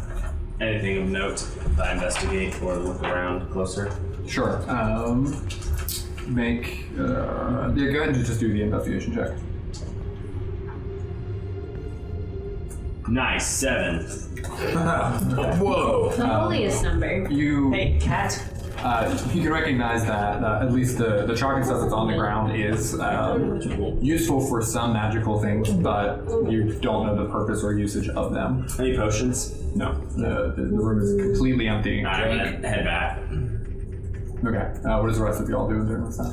Anything of note that I investigate or look around closer? Sure. Make... yeah, go ahead and just do the investigation check. Nice, 7. Whoa! The holiest number. You... Hey, cat. You can recognize that at least the chalk and stuff that's on the ground is useful for some magical things, but you don't know the purpose or usage of them. Any potions? No. The room is completely empty. I'm gonna head back. Okay. What does the rest of y'all do during this time?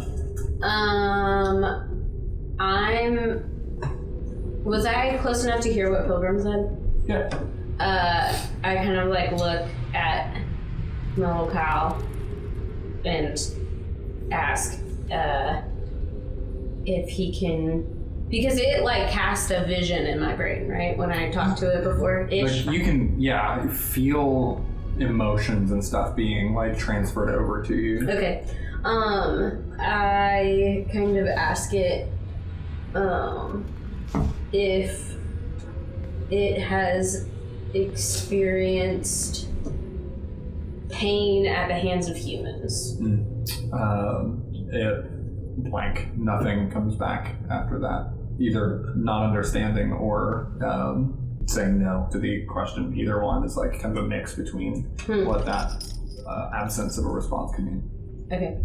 Was I close enough to hear what Pilgrim said? Yeah. I kind of like look at my little pal and ask if he can, because it like cast a vision in my brain, right? When I talked to it before. Like you can, feel emotions and stuff being like transferred over to you. Okay. I kind of ask it if it has experienced pain at the hands of humans. Blank. Nothing comes back after that. Either not understanding or saying no to the question. Either one is like kind of a mix between what that absence of a response could mean. Okay.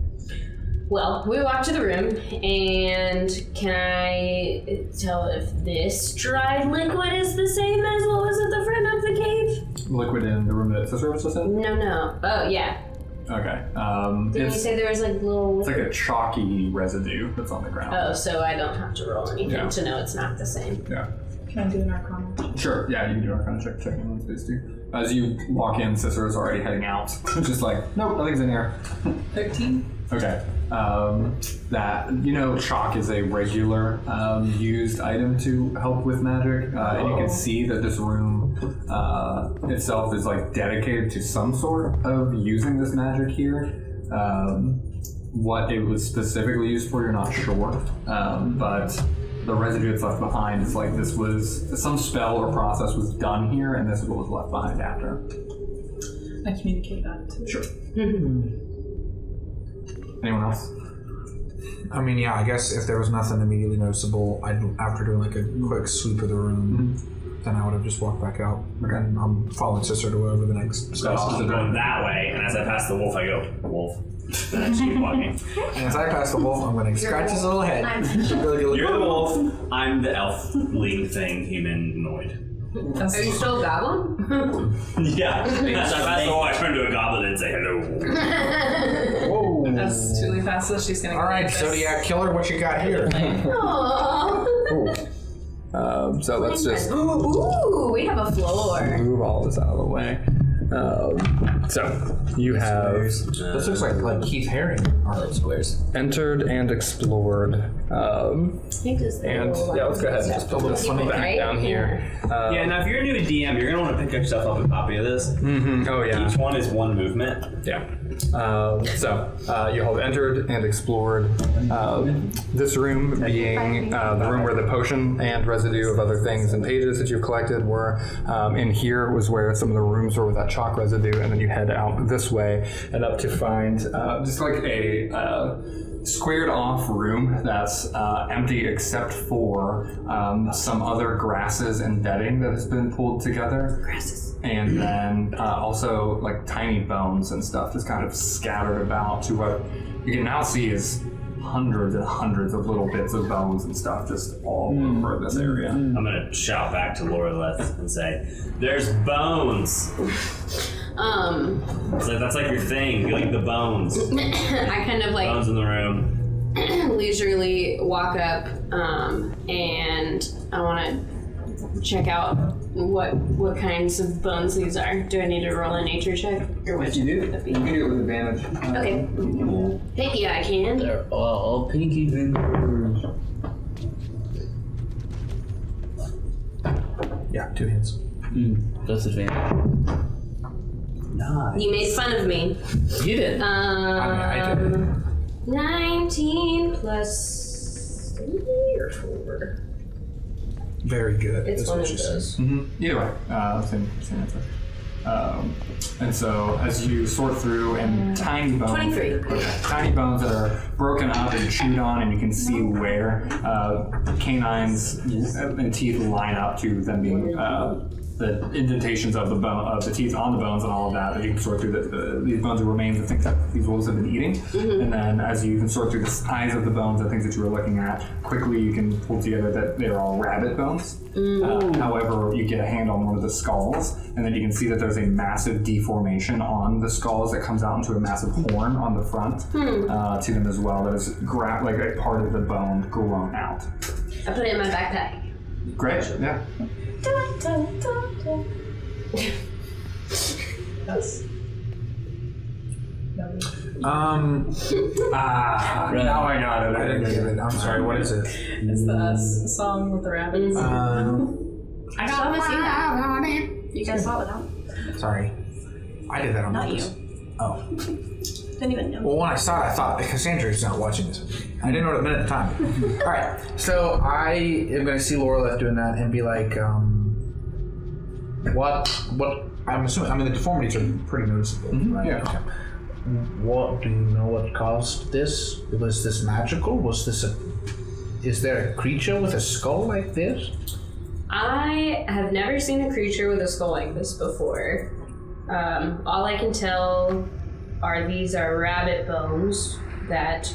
Well, we walk to the room, and can I tell if this dried liquid is the same as what was at the front of the cave? Liquid in the room that Cicero was just in? No. Oh, yeah. Okay. Did you say there was like little... It's like a chalky residue that's on the ground. Oh, so I don't have to roll anything to know it's not the same. Yeah. Can I do an Arcana? Sure, yeah, you can do an Arcana check, checking on space too. As you walk in, Cicero's already heading out. Just like, nope, nothing's in here. 13. Okay. That, chalk is a regular used item to help with magic. And you can see that this room itself is like dedicated to some sort of using this magic here. What it was specifically used for, you're not sure. But the residue that's left behind is like this was some spell or process was done here, and this is what was left behind after. I communicate that too. Sure. Anyone else? I mean, yeah, I guess if there was nothing immediately noticeable, after doing like a quick sweep of the room, then I would have just walked back out. Okay. And I'm following Cicero to wherever the next So I'm going that way, and as I pass the wolf, I go, wolf. And I just keep walking. And as I pass the wolf, I'm going to scratch his little head. You're the wolf. I'm the elf-ling thing humanoid. Are you still a goblin? Yeah. So I pass the wolf, I turn to a goblin and say hello. Whoa. As Julie passes, she's gonna go All right, like this. Zodiac Killer, what you got here? Aww. So let's just Ooh, we have a floor. move all this out of the way. So you have This looks like Keith Haring. Squares. entered and explored. And yeah, let's go ahead and just put this one back down here. Yeah, now if you're a new DM, you're going to want to pick yourself up a copy of this. Oh yeah. Each one is one movement. Yeah. So you have entered and explored this room, being the room where the potion and residue of other things and pages that you've collected were. In here was where some of the rooms were with that chalk residue, and then you head out this way and up to find just like a squared off room that's empty except for some other grasses and bedding that has been pulled together. Grasses. And then also like tiny bones and stuff just kind of scattered about to what you can now see is hundreds and hundreds of little bits of bones and stuff just all over this area. I'm going to shout back to Loreleth and say, there's bones. So that's like your thing. You like the bones. I kind of like Bones in the room. leisurely walk up and I want to check out what kinds of bones these are. Do I need to roll a nature check? Or what? You do. You can do it with advantage. Okay. Heck yeah, I can. They're all pinky fingers. Yeah, 2 hits. Plus advantage. Nice. You made fun of me. You did. I did. 19 plus 3 or 4. Very good. It's is one what of you said. those. Either way, same answer. And so as you sort through and tiny bones, 23. tiny bones that are broken up and chewed on, and you can see where canines and teeth line up to them being the indentations of the bone, of the teeth on the bones and all of that. That you can sort through these bones are remains of things that these wolves have been eating. And then as you can sort through the size of the bones and things that you were looking at, quickly you can pull together that they're all rabbit bones. However, you get a hand on one of the skulls, and then you can see that there's a massive deformation on the skulls that comes out into a massive horn on the front to them as well. That is like a part of the bone grown out. I put it in my backpack. Great, yeah. That's Now I got it. I didn't get it. I'm sorry, what is it? it's the song with the rabbits. I haven't seen that. You guys saw it, huh? Sorry. I did that on Not purpose. Oh. Didn't even know. Well, when I saw it, I thought, Cassandra's not watching this. I didn't know it a minute at a time. Alright, so I am going to see Loreleth doing that and be like, what, I'm assuming, the deformities are pretty noticeable, right? Yeah. Okay. What, do you know what caused this? Was this magical? Is there a creature with a skull like this? I have never seen a creature with a skull like this before. All I can tell are these are rabbit bones that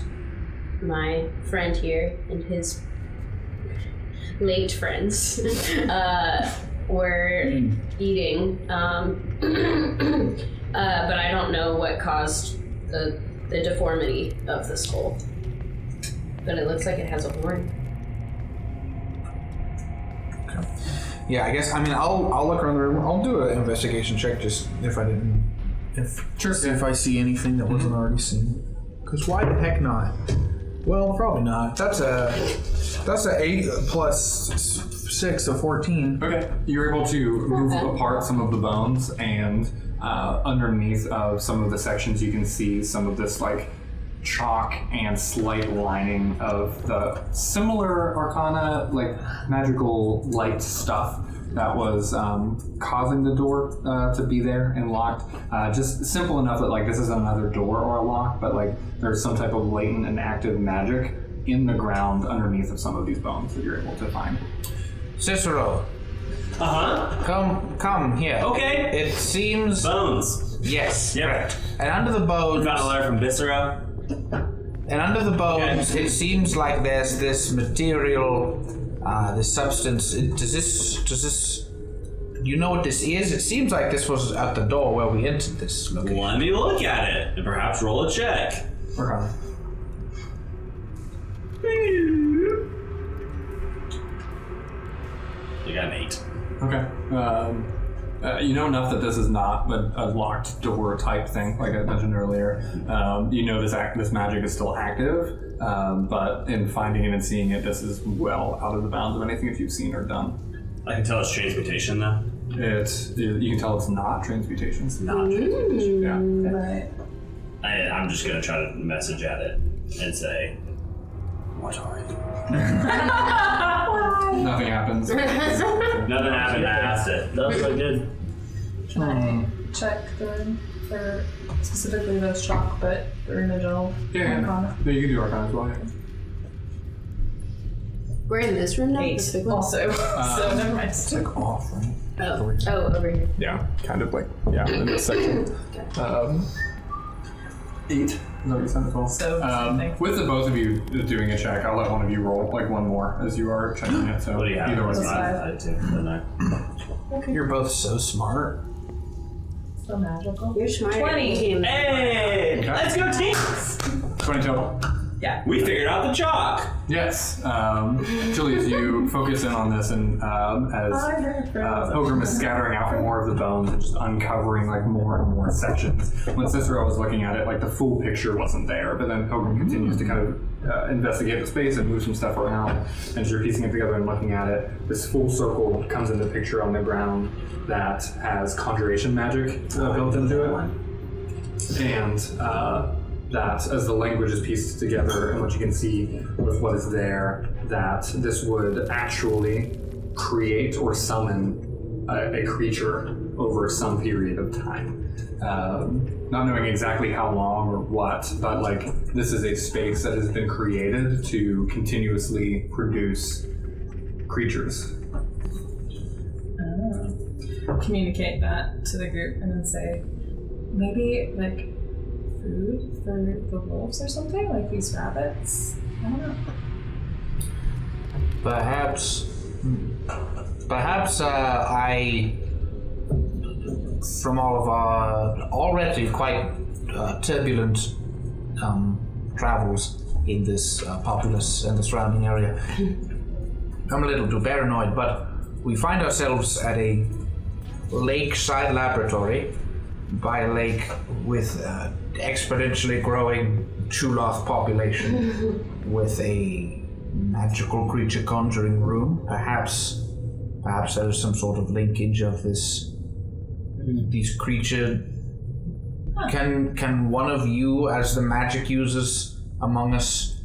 my friend here and his late friends were eating. But I don't know what caused the deformity of the skull. But it looks like it has a horn. Okay. Yeah, I guess, I'll look around the room. I'll do an investigation check just if I see anything that wasn't already seen. Because why the heck not? Well, probably not. That's a 8 plus 6, so 14. Okay. You're able to move apart some of the bones, and underneath of some of the sections you can see some of this like chalk and slight lining of the similar arcana, like magical light stuff that was causing the door to be there and locked. Just simple enough that like this isn't another door or a lock, but like there's some type of latent and active magic in the ground underneath of some of these bones that you're able to find. Cicero, come here. Okay. It seems Bones. Yes, Yep. correct. And under the bones... Found a letter from Viscera. And under the bones, it seems like there's this material, this substance. Does this... You know what this is? It seems like this was at the door where we entered this location. Let me look at it and perhaps roll a check. Okay. You got an 8. Okay. You know enough that this is not a locked door type thing, like I mentioned earlier. You know this magic is still active, but in finding it and seeing it, this is well out of the bounds of anything that you've seen or done. I can tell it's transmutation though. You can tell it's not transmutation. It's Not transmutation. Yeah. Right. I'm just gonna try to message at it and say, "What are you?" Nothing happens. Nothing happened. I asked it. That's what I did. Can I check for specifically those chalk, but the original Arcana? Yeah, you can do Arcana as well. Yeah. We're in this room now? 8 This big one? also. So never mind. It's like off, right? Oh, over here. Yeah, kind of like, in this section. 8 is what you said as well. So, same thing. With the both of you doing a check, I'll let one of you roll like one more as you are checking it. So What do you have? either way. Plus 5. I did too, didn't I? Okay. You're both so smart. So magical. You're smart. 20. Team. Hey, Okay. let's go teams! 20 total. Yeah. We figured out the chalk. Yes. Julius, you focus in on this, and as Pilgrim is scattering out more of the bones and just uncovering like more and more sections. When Cicero was looking at it, like the full picture wasn't there, but then Pilgrim continues to kind of investigate the space and move some stuff around. And as you're piecing it together and looking at it, this full circle comes into picture on the ground that has conjuration magic built into it. And that as the language is pieced together and what you can see with what is there, that this would actually create or summon a creature over some period of time. Not knowing exactly how long or what, but like this is a space that has been created to continuously produce creatures. Communicate that to the group and then say, maybe like food for the wolves or something, like these rabbits. I don't know. Perhaps I, from all of our already quite turbulent travels in this populace and the surrounding area, I'm a little too paranoid, but we find ourselves at a lakeside laboratory by a lake with exponentially growing Chuloth population with a magical creature conjuring room. Perhaps there is some sort of linkage of these creature. Can one of you, as the magic users among us,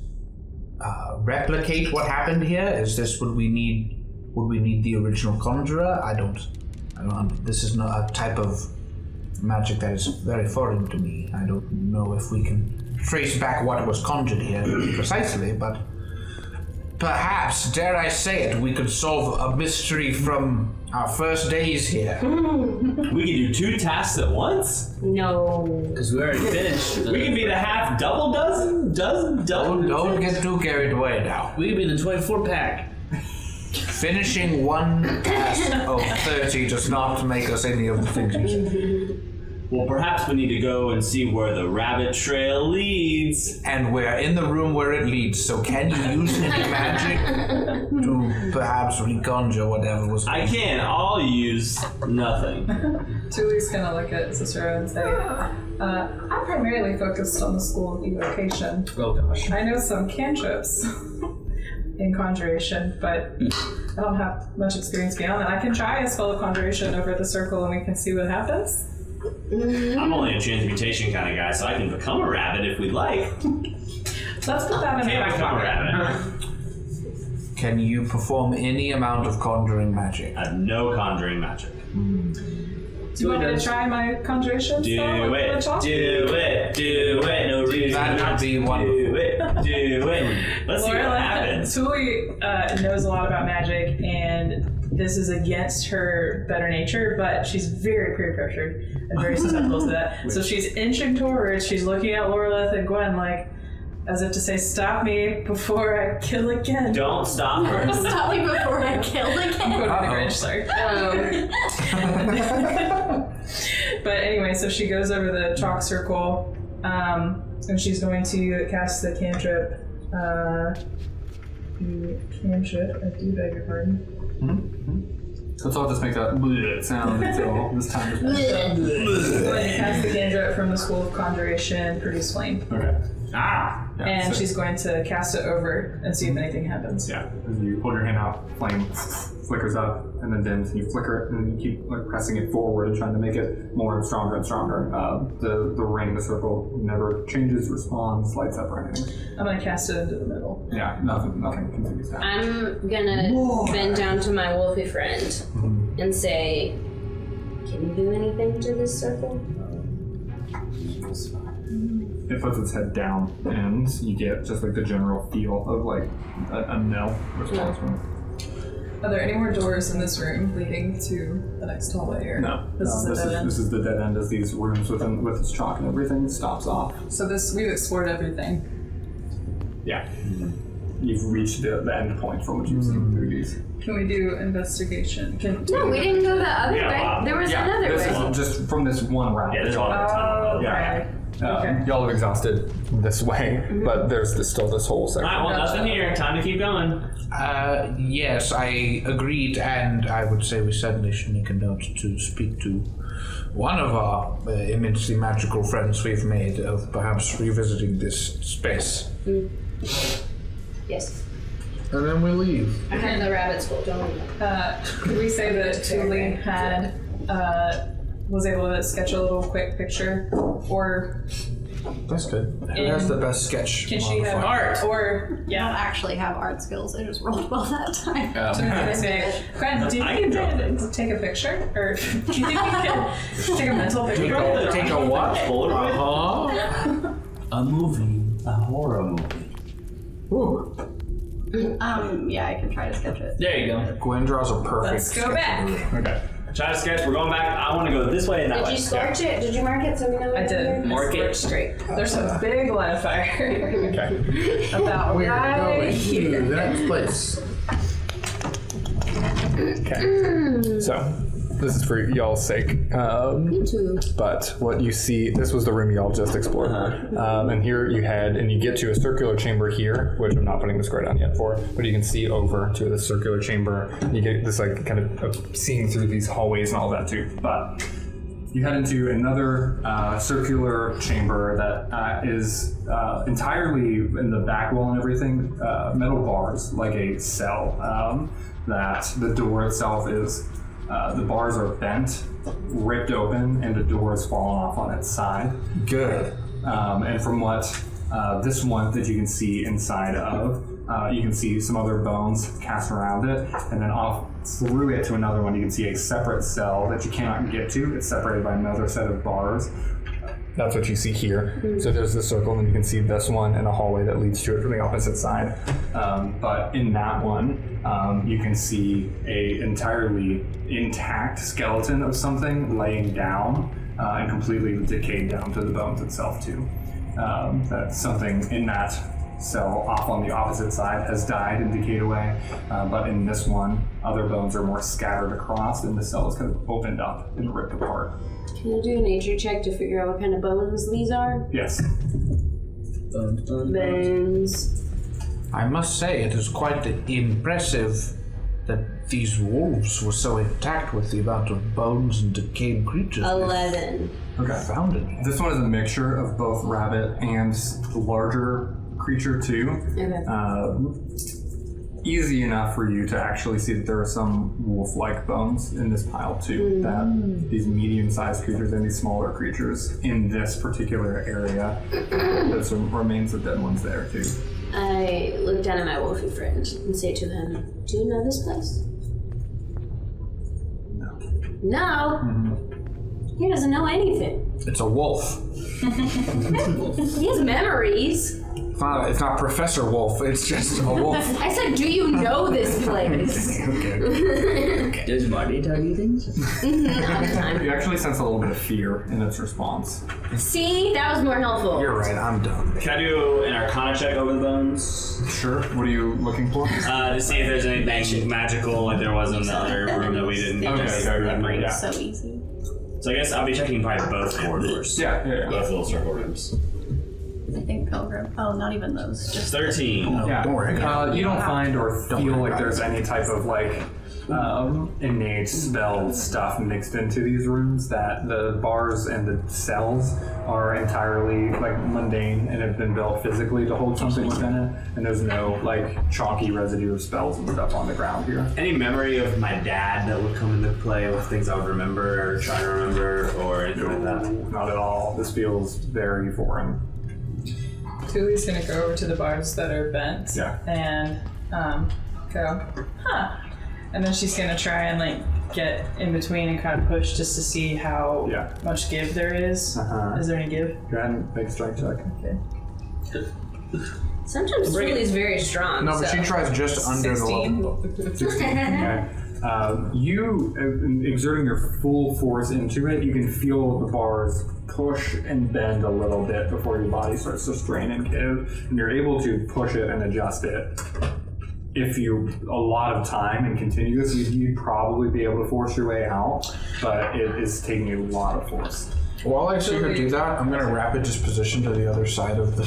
replicate what happened here? Would we need the original conjurer? I don't. This is not a type of magic that is very foreign to me. I don't know if we can trace back what was conjured here precisely, but perhaps, dare I say it, we could solve a mystery from our first days here. We can do 2 tasks at once? No. Because we already finished. We can be the half double dozen? Don't get too carried away now. We could be the 24-pack. Finishing one task of 30 does not make us any of the things you said. Well, perhaps we need to go and see where the rabbit trail leads. And we're in the room where it leads, so can you use any magic to perhaps reconjure whatever was... I can. I'll use nothing. Tuli's gonna look at Cicero and say, I'm primarily focused on the school of evocation. Oh gosh. I know some cantrips in conjuration, but I don't have much experience beyond that. I can try a spell of conjuration over the circle and we can see what happens. I'm only a transmutation kind of guy, so I can become a rabbit if we'd like. Let's put that in the Can't back become a pocket. rabbit. Can you perform any amount of conjuring magic? I have no conjuring magic. Do you want me to try my conjuration Do spell? with the it, chalk? do it, do it. No reason That not would be to wonderful. do it. Let's see what happens. Tuli knows a lot about magic, and this is against her better nature, but she's very peer pressured and very susceptible to that. So she's inching towards, she's looking at Loreleth and Gwen like, as if to say, stop me before I kill again. Don't stop her. Stop me before I kill again. I'm going to the Grinch, sorry. But anyway, so she goes over the chalk circle, and she's going to cast the cantrip. I do beg your pardon. Let's all just make that bleh sound until this time is Going to cast the cantrip from the School of Conjuration, produce flame. Okay. Ah! Yeah, And so- she's going to cast it over and see if anything happens. Yeah, as you hold your hand out, flame flickers up and then dims, and you flicker it and you keep like pressing it forward and trying to make it more and stronger and stronger. The ring, the circle never changes, responds, lights up or anything. I'm going to cast it into the middle. Yeah, nothing continues down. I'm gonna bend down to my wolfy friend and say, can you do anything to this circle? It puts its head down, and you get just like the general feel of like a no response from it. Are there any more doors in this room leading to the next hallway? Or No, this is the dead end. This is the dead end as these rooms with its chalk and everything stops off. So we've explored everything. Yeah. You've reached the end point from which you've seen through these. Can we do investigation? No, we didn't go the other Yeah, way. wow. There was Yeah, another this way. is just from this one round. Yeah, there's all the time. Yeah. Okay. Y'all have exhausted this way, but there's still this whole section. Alright, well, nothing here. Time to keep going. Yes, I agreed, and I would say we certainly should make a note to speak to one of our immensely magical friends we've made of perhaps revisiting this space. Yes. And then we leave. I have the rabbit school, don't we? Could we say that Tuli had was able to sketch a little quick picture, or That's good. Who has the best sketch? can she have modifier? art? Or I don't actually have art skills. I just rolled well that time. Gwen, do you think you can take a picture, or do you think you can take a mental picture? Take a what? Polaroid? A movie. A horror movie. Ooh. Yeah, I can try to sketch it. There you go. Gwen draws a perfect Let's go sketch. back. Okay. Try to sketch. We're going back. I want to go this way and that Did way. you scorch it? Did you mark it so we know? I did. Mark it. Straight. There's a big line of fire Okay. about We're right going here. to that place. Okay. So, this is for y'all's sake. But what you see, this was the room y'all just explored. And here you head, and you get to a circular chamber here, which I'm not putting the square down yet for, but you can see over to the circular chamber. You get this like kind of seeing through these hallways and all that too. But you head into another circular chamber that is entirely in the back wall and everything, metal bars, like a cell. That the door itself is, the bars are bent, ripped open, and the door has fallen off on its side. Good. And from what this one that you can see inside of, you can see some other bones cast around it, and then off through it to another one, you can see a separate cell that you cannot get to. It's separated by another set of bars. That's what you see here. So there's the circle, and you can see this one and a hallway that leads to it from the opposite side. But in that one, you can see a entirely intact skeleton of something laying down and completely decayed down to the bones itself too. That something in that cell off on the opposite side has died and decayed away, but in this one, other bones are more scattered across, and the cell is kind of opened up and ripped apart. Can you do a nature check to figure out what kind of bones these are? Yes. Bones. I must say, it is quite impressive that these wolves were so intact with the amount of bones and decayed creatures. 11. Okay. Found in here. This one is a mixture of both rabbit and the larger creature too. Okay. Easy enough for you to actually see that there are some wolf-like bones in this pile too. That these medium-sized creatures and these smaller creatures in this particular area, there's some remains of dead ones there too. I look down at my wolfy friend and say to him, do you know this place? No. No? He doesn't know anything. It's a wolf. He has memories. It's not Professor Wolf. It's just a wolf. I said, do you know this place? Okay. Does Marty tell you things? All the time. You actually sense a little bit of fear in its response. See, that was more helpful. You're right. I'm dumb. Can I do an Arcana check over the bones? Sure. What are you looking for? To see if there's anything magical like there was in the other room that we didn't. Okay. So easy. So I guess I'll be checking probably both corridors. Yeah. Both little circle rooms. I think Pilgrim. Oh, not even those. Just 13. Yeah. Don't worry. You don't find or Don't feel worry like about there's it. any type of like innate spell stuff mixed into these rooms. That the bars and the cells are entirely like mundane and have been built physically to hold something within it. And there's no like chalky residue of spells and stuff on the ground here. Any memory of my dad that would come into play with things I would remember or try to remember or anything like that? Not at all. This feels very foreign. Tuli's gonna go over to the bars that are bent and go, huh. And then she's gonna try and like get in between and kind of push just to see how much give there is. Is there any give? Go ahead and make a strength check. Okay. Sometimes Tuli's very strong. No, but so. she tries just under the level. 16. Okay. You exerting your full force into it, you can feel the bars push and bend a little bit before your body starts to strain and give, and you're able to push it and adjust it. If you a lot of time and continue this, you'd probably be able to force your way out, but it is taking a lot of force. While I see her do that, I'm going to rapid disposition to the other side of the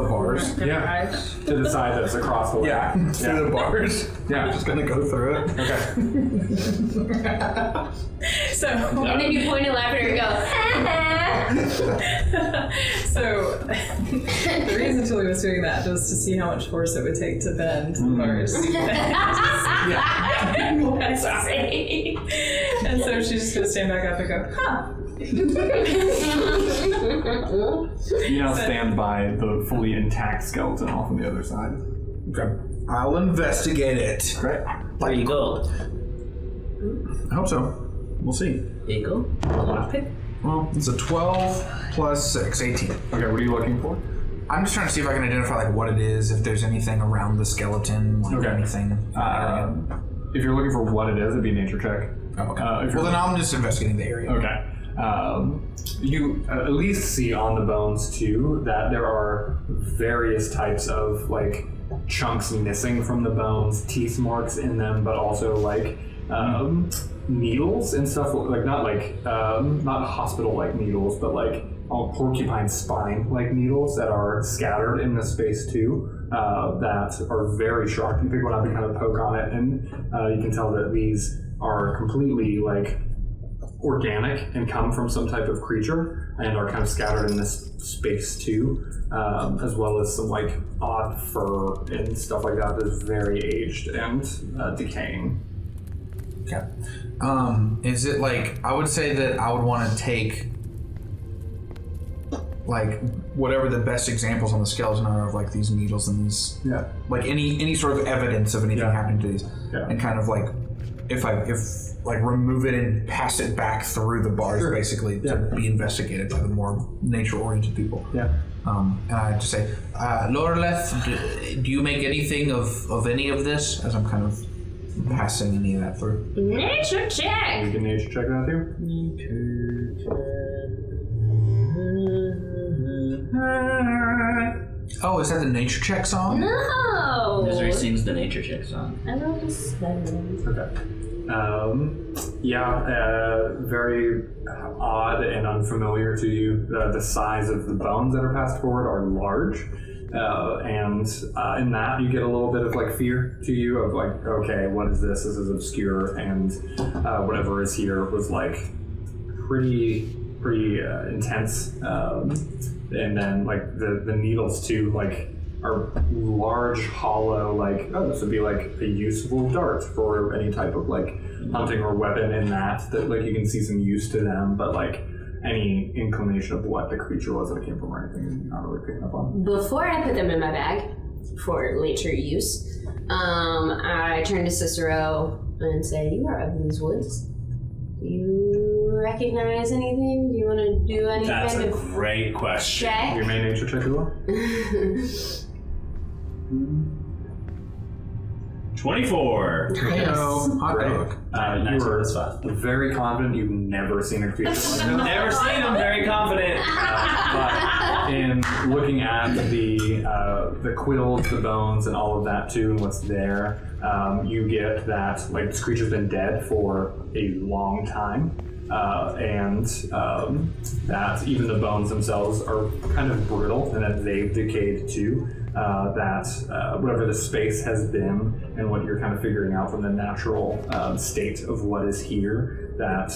bars. Yeah. To the side that's across the way. Yeah, through the bars. Yeah. I'm just going to go through it. Okay. So And then you point and laugh at her and go, So the reason Tuli was doing that was to see how much force it would take to bend the bars. And so she's just gonna stand back up and go, huh. You now stand by the fully intact skeleton off on the other side. Okay. I'll investigate it. Great. There you go. I hope so. We'll see. There you go. Well, it's a 12 plus 6, 18. Okay, what are you looking for? I'm just trying to see if I can identify like what it is, if there's anything around the skeleton, like anything. If you're looking for what it is, it'd be a nature check. Oh, okay. Well, then I'm just investigating the area. Okay. You at least see on the bones too that there are various types of like chunks missing from the bones, teeth marks in them, but also like needles and stuff like not hospital like needles, but like porcupine spine like needles that are scattered in this space too. That are very sharp. You pick one up and kind of poke on it, and you can tell that these are completely like organic and come from some type of creature and are kind of scattered in this space too, as well as some like odd fur and stuff like that that's very aged and decaying. Okay. Is it like, I would say that I would want to take like whatever the best examples on the skeleton are of like these needles and these, like any sort of evidence of anything happening to these, and kind of like if like remove it and pass it back through the bars basically to be investigated by the more nature-oriented people. And I just say, Loreleth, do you make anything of any of this? As I'm kind of passing any of that through. nature check. You can nature check that too. Oh, is that the nature check song? No. Desiree sings the nature check song. I love the spells. Okay. Very odd and unfamiliar to you. The size of the bones that are passed forward are large. And in that you get a little bit of like fear to you of like, okay, what is this? This is obscure, and whatever is here was like pretty intense. And then like the needles too, like are large, hollow, like, oh, this would be like a useful dart for any type of like hunting or weapon in that like you can see some use to them, but like any inclination of what the creature was that it came from or anything, you're not really picking up on. Before I put them in my bag for later use, I turn to Cicero and say, you are of these woods. Do you recognize anything? Do you want to do any That's kind a of great question. check? Your main nature check as well? 24. Heyo, hot dog. You were very confident you've never seen a creature like that. Never seen him. Very confident. But in looking at the quills, the bones, and all of that too, and what's there, you get that like this creature's been dead for a long time, and that even the bones themselves are kind of brittle and that they've decayed too. That whatever the space has been and what you're kind of figuring out from the natural state of what is here, that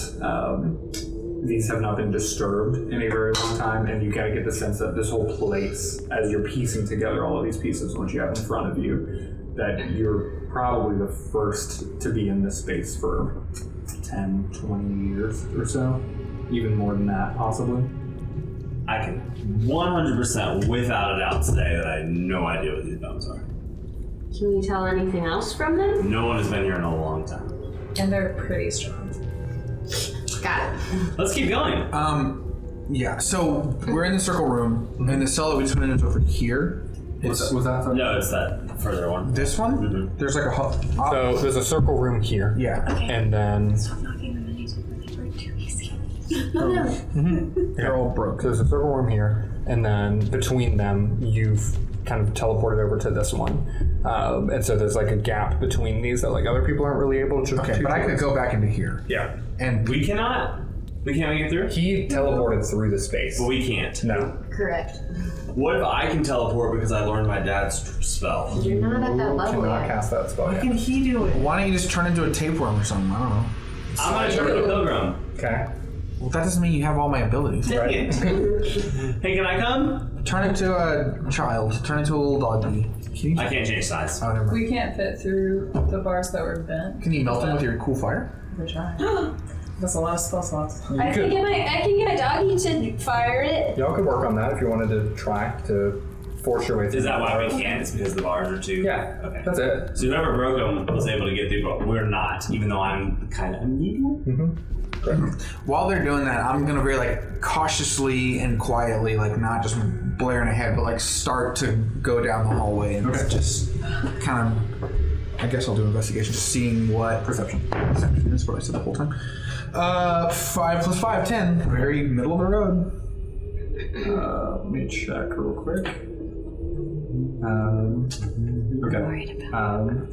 these have not been disturbed in a very long time, and you kind of get the sense that this whole place, as you're piecing together all of these pieces, what you have in front of you, that you're probably the first to be in this space for 10, 20 years or so, even more than that, possibly. I can 100% without a doubt say that I have no idea what these bones are. Can you tell anything else from them? No one has been here in a long time. And they're pretty strong. Got it. Let's keep going. Yeah, so we're in the circle room, and the cell that we just went into over here. Was that No, it's that further one. This one? Mm-hmm. There's like a So there's a circle room here. yeah. And then Stop knocking the minis over. They break too easy. They're all broke. So there's a circle room here, and then between them, you've kind of teleported over to this one. And so there's like a gap between these that like other people aren't really able to. Okay, but I could go back into here. Yeah. And We cannot. We can't make it through? He teleported through the space. But we can't. No. Correct. What if I can teleport because I learned my dad's spell? You're not at that level Cannot yet. cast that spell yet. can he do it? Why don't you just turn into a tapeworm or something? I don't know. I'm gonna turn into a pilgrim. Okay. Well, that doesn't mean you have all my abilities. Right. Hey, can I come? Turn into a child. Turn into a little doggy. Can you? I can't change size. Oh, never mind. We can't fit through the bars that were bent. Can you melt them with your cool fire? We're trying. That's a lot of spell slots. I can get my doggy to fire it. Y'all could work on that if you wanted to try to force your way through. Is that the why we bars. can't? It's because the bars are too... Yeah. Okay. That's it. So whoever broke them was able to get through, but we're not, even though I'm kind of medium. While they're doing that, I'm gonna very like cautiously and quietly, like not just blaring ahead, but like start to go down the hallway and just kind of. I guess I'll do investigation, just seeing what perception. Perception is what I said the whole time. 5 + 5, 10. Very middle of the road. Let me check real quick. Okay.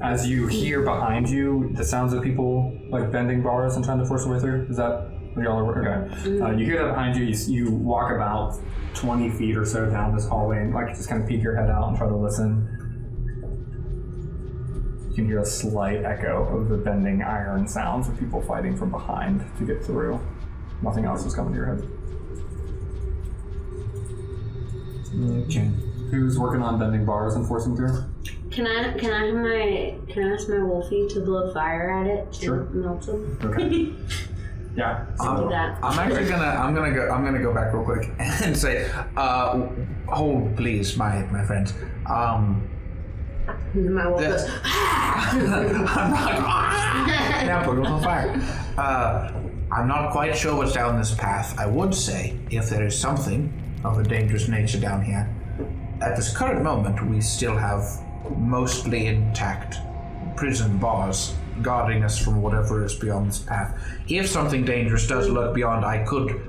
As you hear behind you the sounds of people like bending bars and trying to force their way through, is that what y'all are? Okay. You hear that behind you. You walk about 20 feet or so down this hallway and like just kind of peek your head out and try to listen. You can hear a slight echo of the bending iron sounds of people fighting from behind to get through. Nothing else is coming to your head. Okay. Who's working on bending bars and forcing through? Can I ask my wolfie to blow fire at it to Sure. melt them? Okay. Yeah. Do that. I'm actually I'm gonna go back real quick and say, hold please, my friends. My wolf goes, I'm not. Now put it on fire. I'm not quite sure what's down this path. I would say, if there is something of a dangerous nature down here, at this current moment, we still have mostly intact prison bars guarding us from whatever is beyond this path. If something dangerous does lurk beyond, I could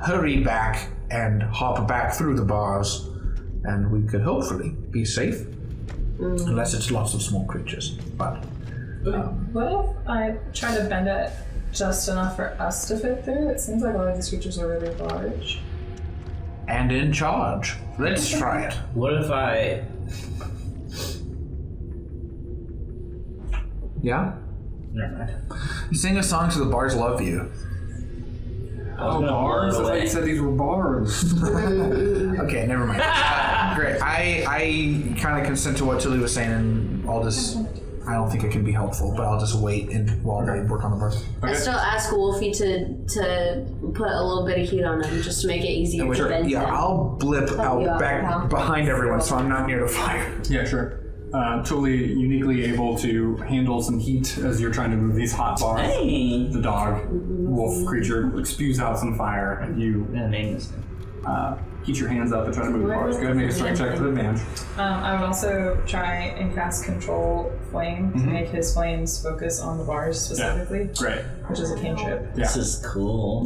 hurry back and hop back through the bars, and we could hopefully be safe. Unless it's lots of small creatures. But What if I try to bend it just enough for us to fit through? It seems like a lot of these creatures are really large. and in charge. Let's try it. What if I... Yeah? Never mind. Sing a song so the bars love you. Oh, bars? I thought you said these were bars. Okay, never mind. Great. I kind of consent to what Tilly was saying, and I'll just... I don't think it can be helpful, but I'll just wait and while they work on the bars. I still ask Wolfie to put a little bit of heat on them just to make it easier to bend Yeah, them. I'll blip Help you out out, back pal. behind everyone so I'm not near the fire. Yeah, sure. Totally uniquely able to handle some heat as you're trying to move these hot bars. Hey! The dog, wolf creature, spews out some fire at you. I'm gonna name this thing. heat your hands up and try to move the bars. Go ahead and make a strength check with advantage. I would also try and cast Control Flame to make his flames focus on the bars specifically. Yeah. Great. Which is a cantrip. Yeah. This is cool.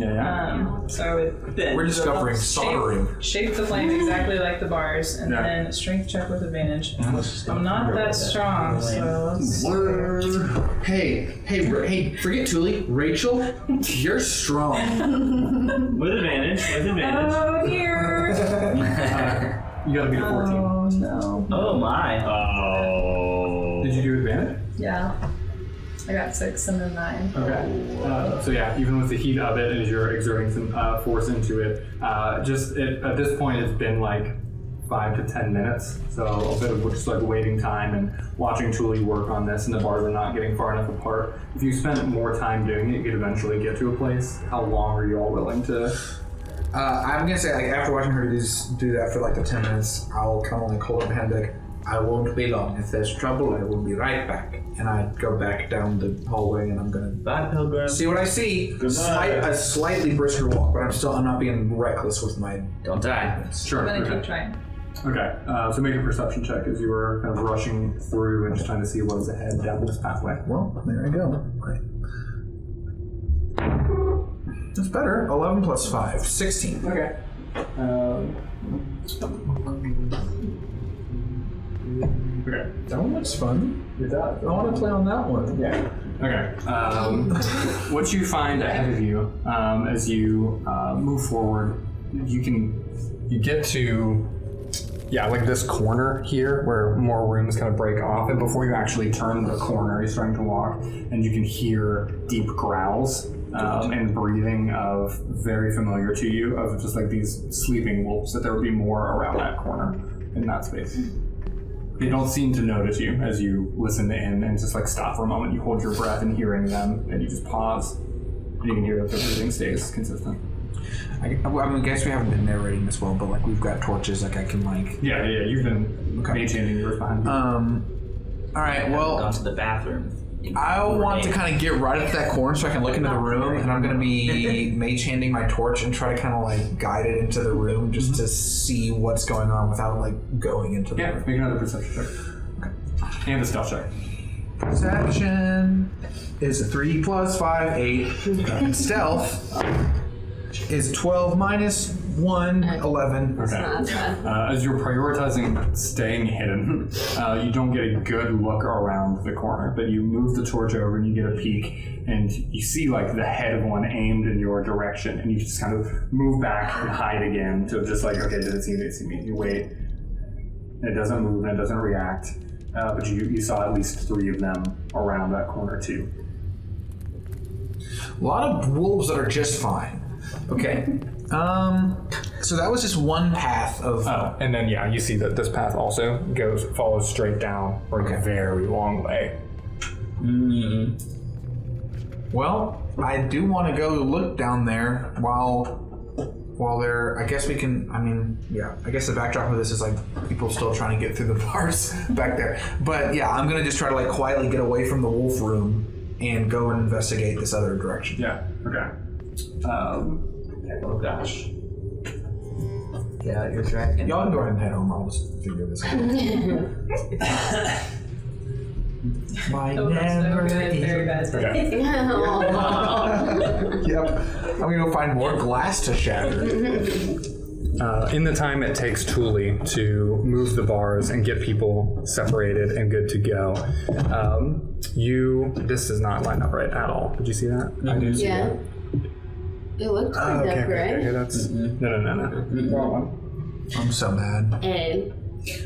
So we're discovering soldering. Shape the flame exactly like the bars, and then strength check with advantage. I'm not that strong, so let's Hey, forget Tuli. Rachel, you're strong. With advantage. Oh, dear. You gotta beat a 14. Oh, no. Oh my. Oh. Did you do advantage? Yeah. I got 6 and then 9. Okay. So yeah, even with the heat of it, as you're exerting some force into it, at this point it's been like 5 to 10 minutes. So a bit of just like waiting time and watching Tuli work on this, and the bars are not getting far enough apart. If you spend more time doing it, you could eventually get to a place. How long are you all willing to? I'm gonna say, like, after watching her do that for like the 10 minutes, I'll kind of like hold up my hand like, I won't be long. If there's trouble, I will be right back. And I go back down the hallway, and I'm gonna Bye, Pilgrim. see what I see. A slightly brisker walk, but I'm not being reckless with my. Don't die. Sure. I'm gonna keep trying. Okay. So make a perception check as you were kind of rushing through and just trying to see what was ahead down this pathway. Well, there I go. Right. That's better. 11 plus 5, 16. Okay. Okay. That one looks fun. It does. I want to play on that one. Yeah. Okay. What you find ahead of you as you move forward, you get to like this corner here where more rooms kind of break off, and before you actually turn the corner, you're starting to walk, and you can hear deep growls and breathing of very familiar to you of just like these sleeping wolves. That there would be more around that corner in that space. They don't seem to notice you as you listen in and just like stop for a moment. You hold your breath in hearing them, and you just pause. And you can hear that the breathing stays consistent. I guess we haven't been narrating this well, but like we've got torches, like I can like. Yeah, you've been maintaining yours behind you. All right. Well, gone to the bathroom. I want to kind of get right up to that corner so I can look into the room, and I'm going to be mage handing my torch and try to kind of like guide it into the room just to see what's going on without like going into the room. Make another perception check. Okay. And a stealth check. Perception is a 3 plus 5, 8. And stealth is 12 minus 1, 11. Okay. As you're prioritizing staying hidden, you don't get a good look around the corner, but you move the torch over and you get a peek, and you see like the head of one aimed in your direction, and you just kind of move back and hide again to just like, okay, did it see me? Did it see me? You wait, and it doesn't move and it doesn't react, but you saw at least 3 of them around that corner too. A lot of wolves that are just fine. Okay. So that was just one path of. Oh, and then you see that this path also follows straight down for a very long way. Mm-hmm. Well, I do want to go look down there while they're. I guess we can. I guess the backdrop of this is like people still trying to get through the bars back there. But yeah, I'm gonna just try to like quietly get away from the wolf room and go and investigate this other direction. Yeah. Okay. Oh gosh. Yeah, you're dragon. Y'all can go ahead and head home. I'll just figure this out. Very bad. Okay. Yep. I'm gonna go find more glass to shatter. In the time it takes Tuli to move the bars and get people separated and good to go, this does not line up right at all. Did you see that? I did see that. It looked like that, right? Okay, that's... No. Wrong one. I'm so mad. And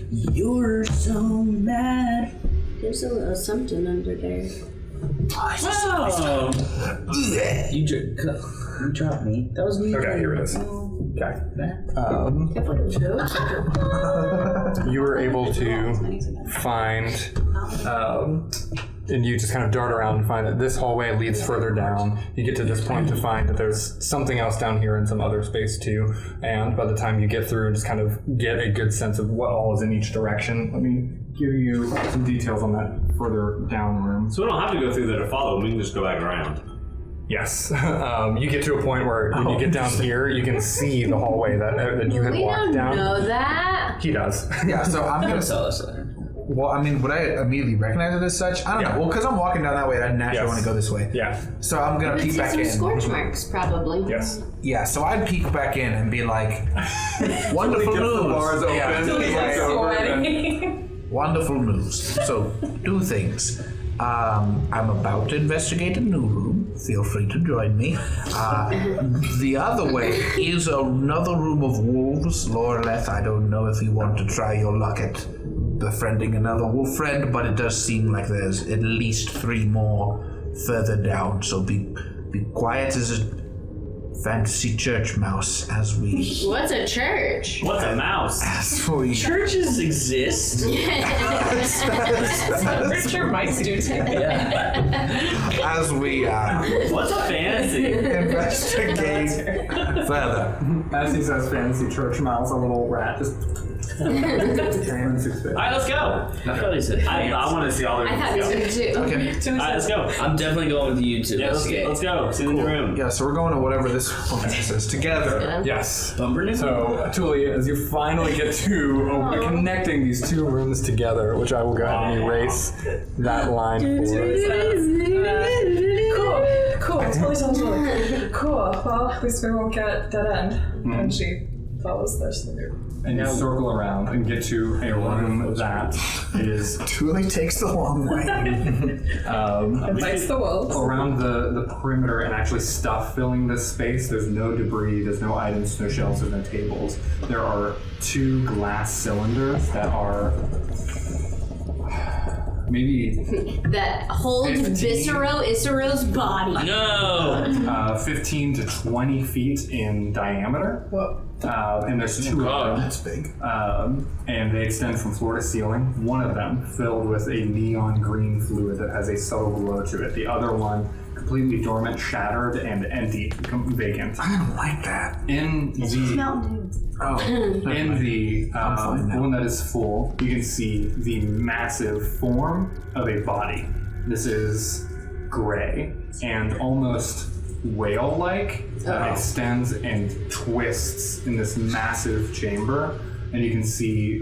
You're so mad. there's a little something under there. Oh! You dropped me. That was me. Okay, here it is. Okay. You were able to find... and you just kind of dart around and find that this hallway leads further down. You get to this point to find that there's something else down here in some other space too. And by the time you get through and just kind of get a good sense of what all is in each direction, let me give you some details on that further down room. So we don't have to go through there to follow. We can just go back around. Yes. You get to a point where when you get down here, you can see the hallway that you had walked down. We don't know that. He does. Yeah, so I'm going to Tell us later. Well, I mean, would I immediately recognize it as such? I don't know. Well, because I'm walking down that way, I naturally want to go this way. Yeah. So I'm going to peek back Some in. scorch marks, probably. Yes. Yeah, so I'd peek back in and be like, wonderful Gets the news. bars open. Yeah. It's over, and- Wonderful news. So, two things. I'm about to investigate a new room. Feel free to join me. The other way is another room of wolves. Loreleth, I don't know if you want to try your luck at befriending another wolf friend, but it does seem like there's at least 3 more further down. So be quiet as a fantasy church mouse as we... What's a church? What's a mouse? As we... Churches exist. Richard mice do too. As we What's a fantasy? investigate further. As he says fantasy church mouse, a little rat just... Alright, let's go. I thought he said. I want to see all the I thought rooms you go. did too. Okay. Alright, let's go. I'm definitely going with you two. Yeah, let's go. See the new room. Yeah, so we're going to whatever this is together. Yes. Bumper So, Tuli, as you finally get to connecting these 2 rooms together, which I will go ahead and erase that line Cool. Totally. Cool. Well, at least we won't get dead end. And she follows this through. and you circle around and get to a room that is Tuli takes the long way. Invites the wolves. around the perimeter and actually stuff filling this space. There's no debris, there's no items, no shelves, there's no tables. There are 2 glass cylinders that are maybe That holds 15. Isaro's body. No! 15 to 20 feet in diameter. Whoa. And there's 2 of them. That's big. And they extend from floor to ceiling. One of them filled with a neon green fluid that has a subtle glow to it. The other one completely dormant, shattered, and empty, vacant. I don't like that. In the Mountain Dew. Oh. in the fine now. one that is full, you can see the massive form of a body. This is gray and almost whale-like. Extends and twists in this massive chamber, and you can see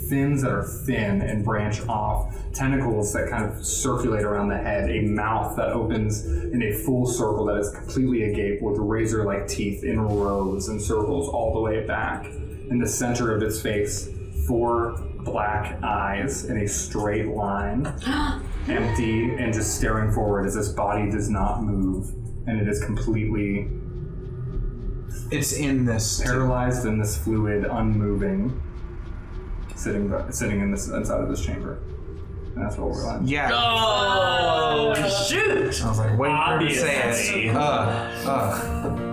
fins that are thin and branch off, tentacles that kind of circulate around the head, a mouth that opens in a full circle that is completely agape with razor-like teeth in rows and circles all the way back. In the center of its face, 4 black eyes in a straight line, empty and just staring forward as this body does not move, and it is completely It's in this. paralyzed in this fluid, unmoving, sitting in this inside of this chamber. And that's what we're on. Yeah. Oh, shoot! I was like, waiting for her to say Obviously. it.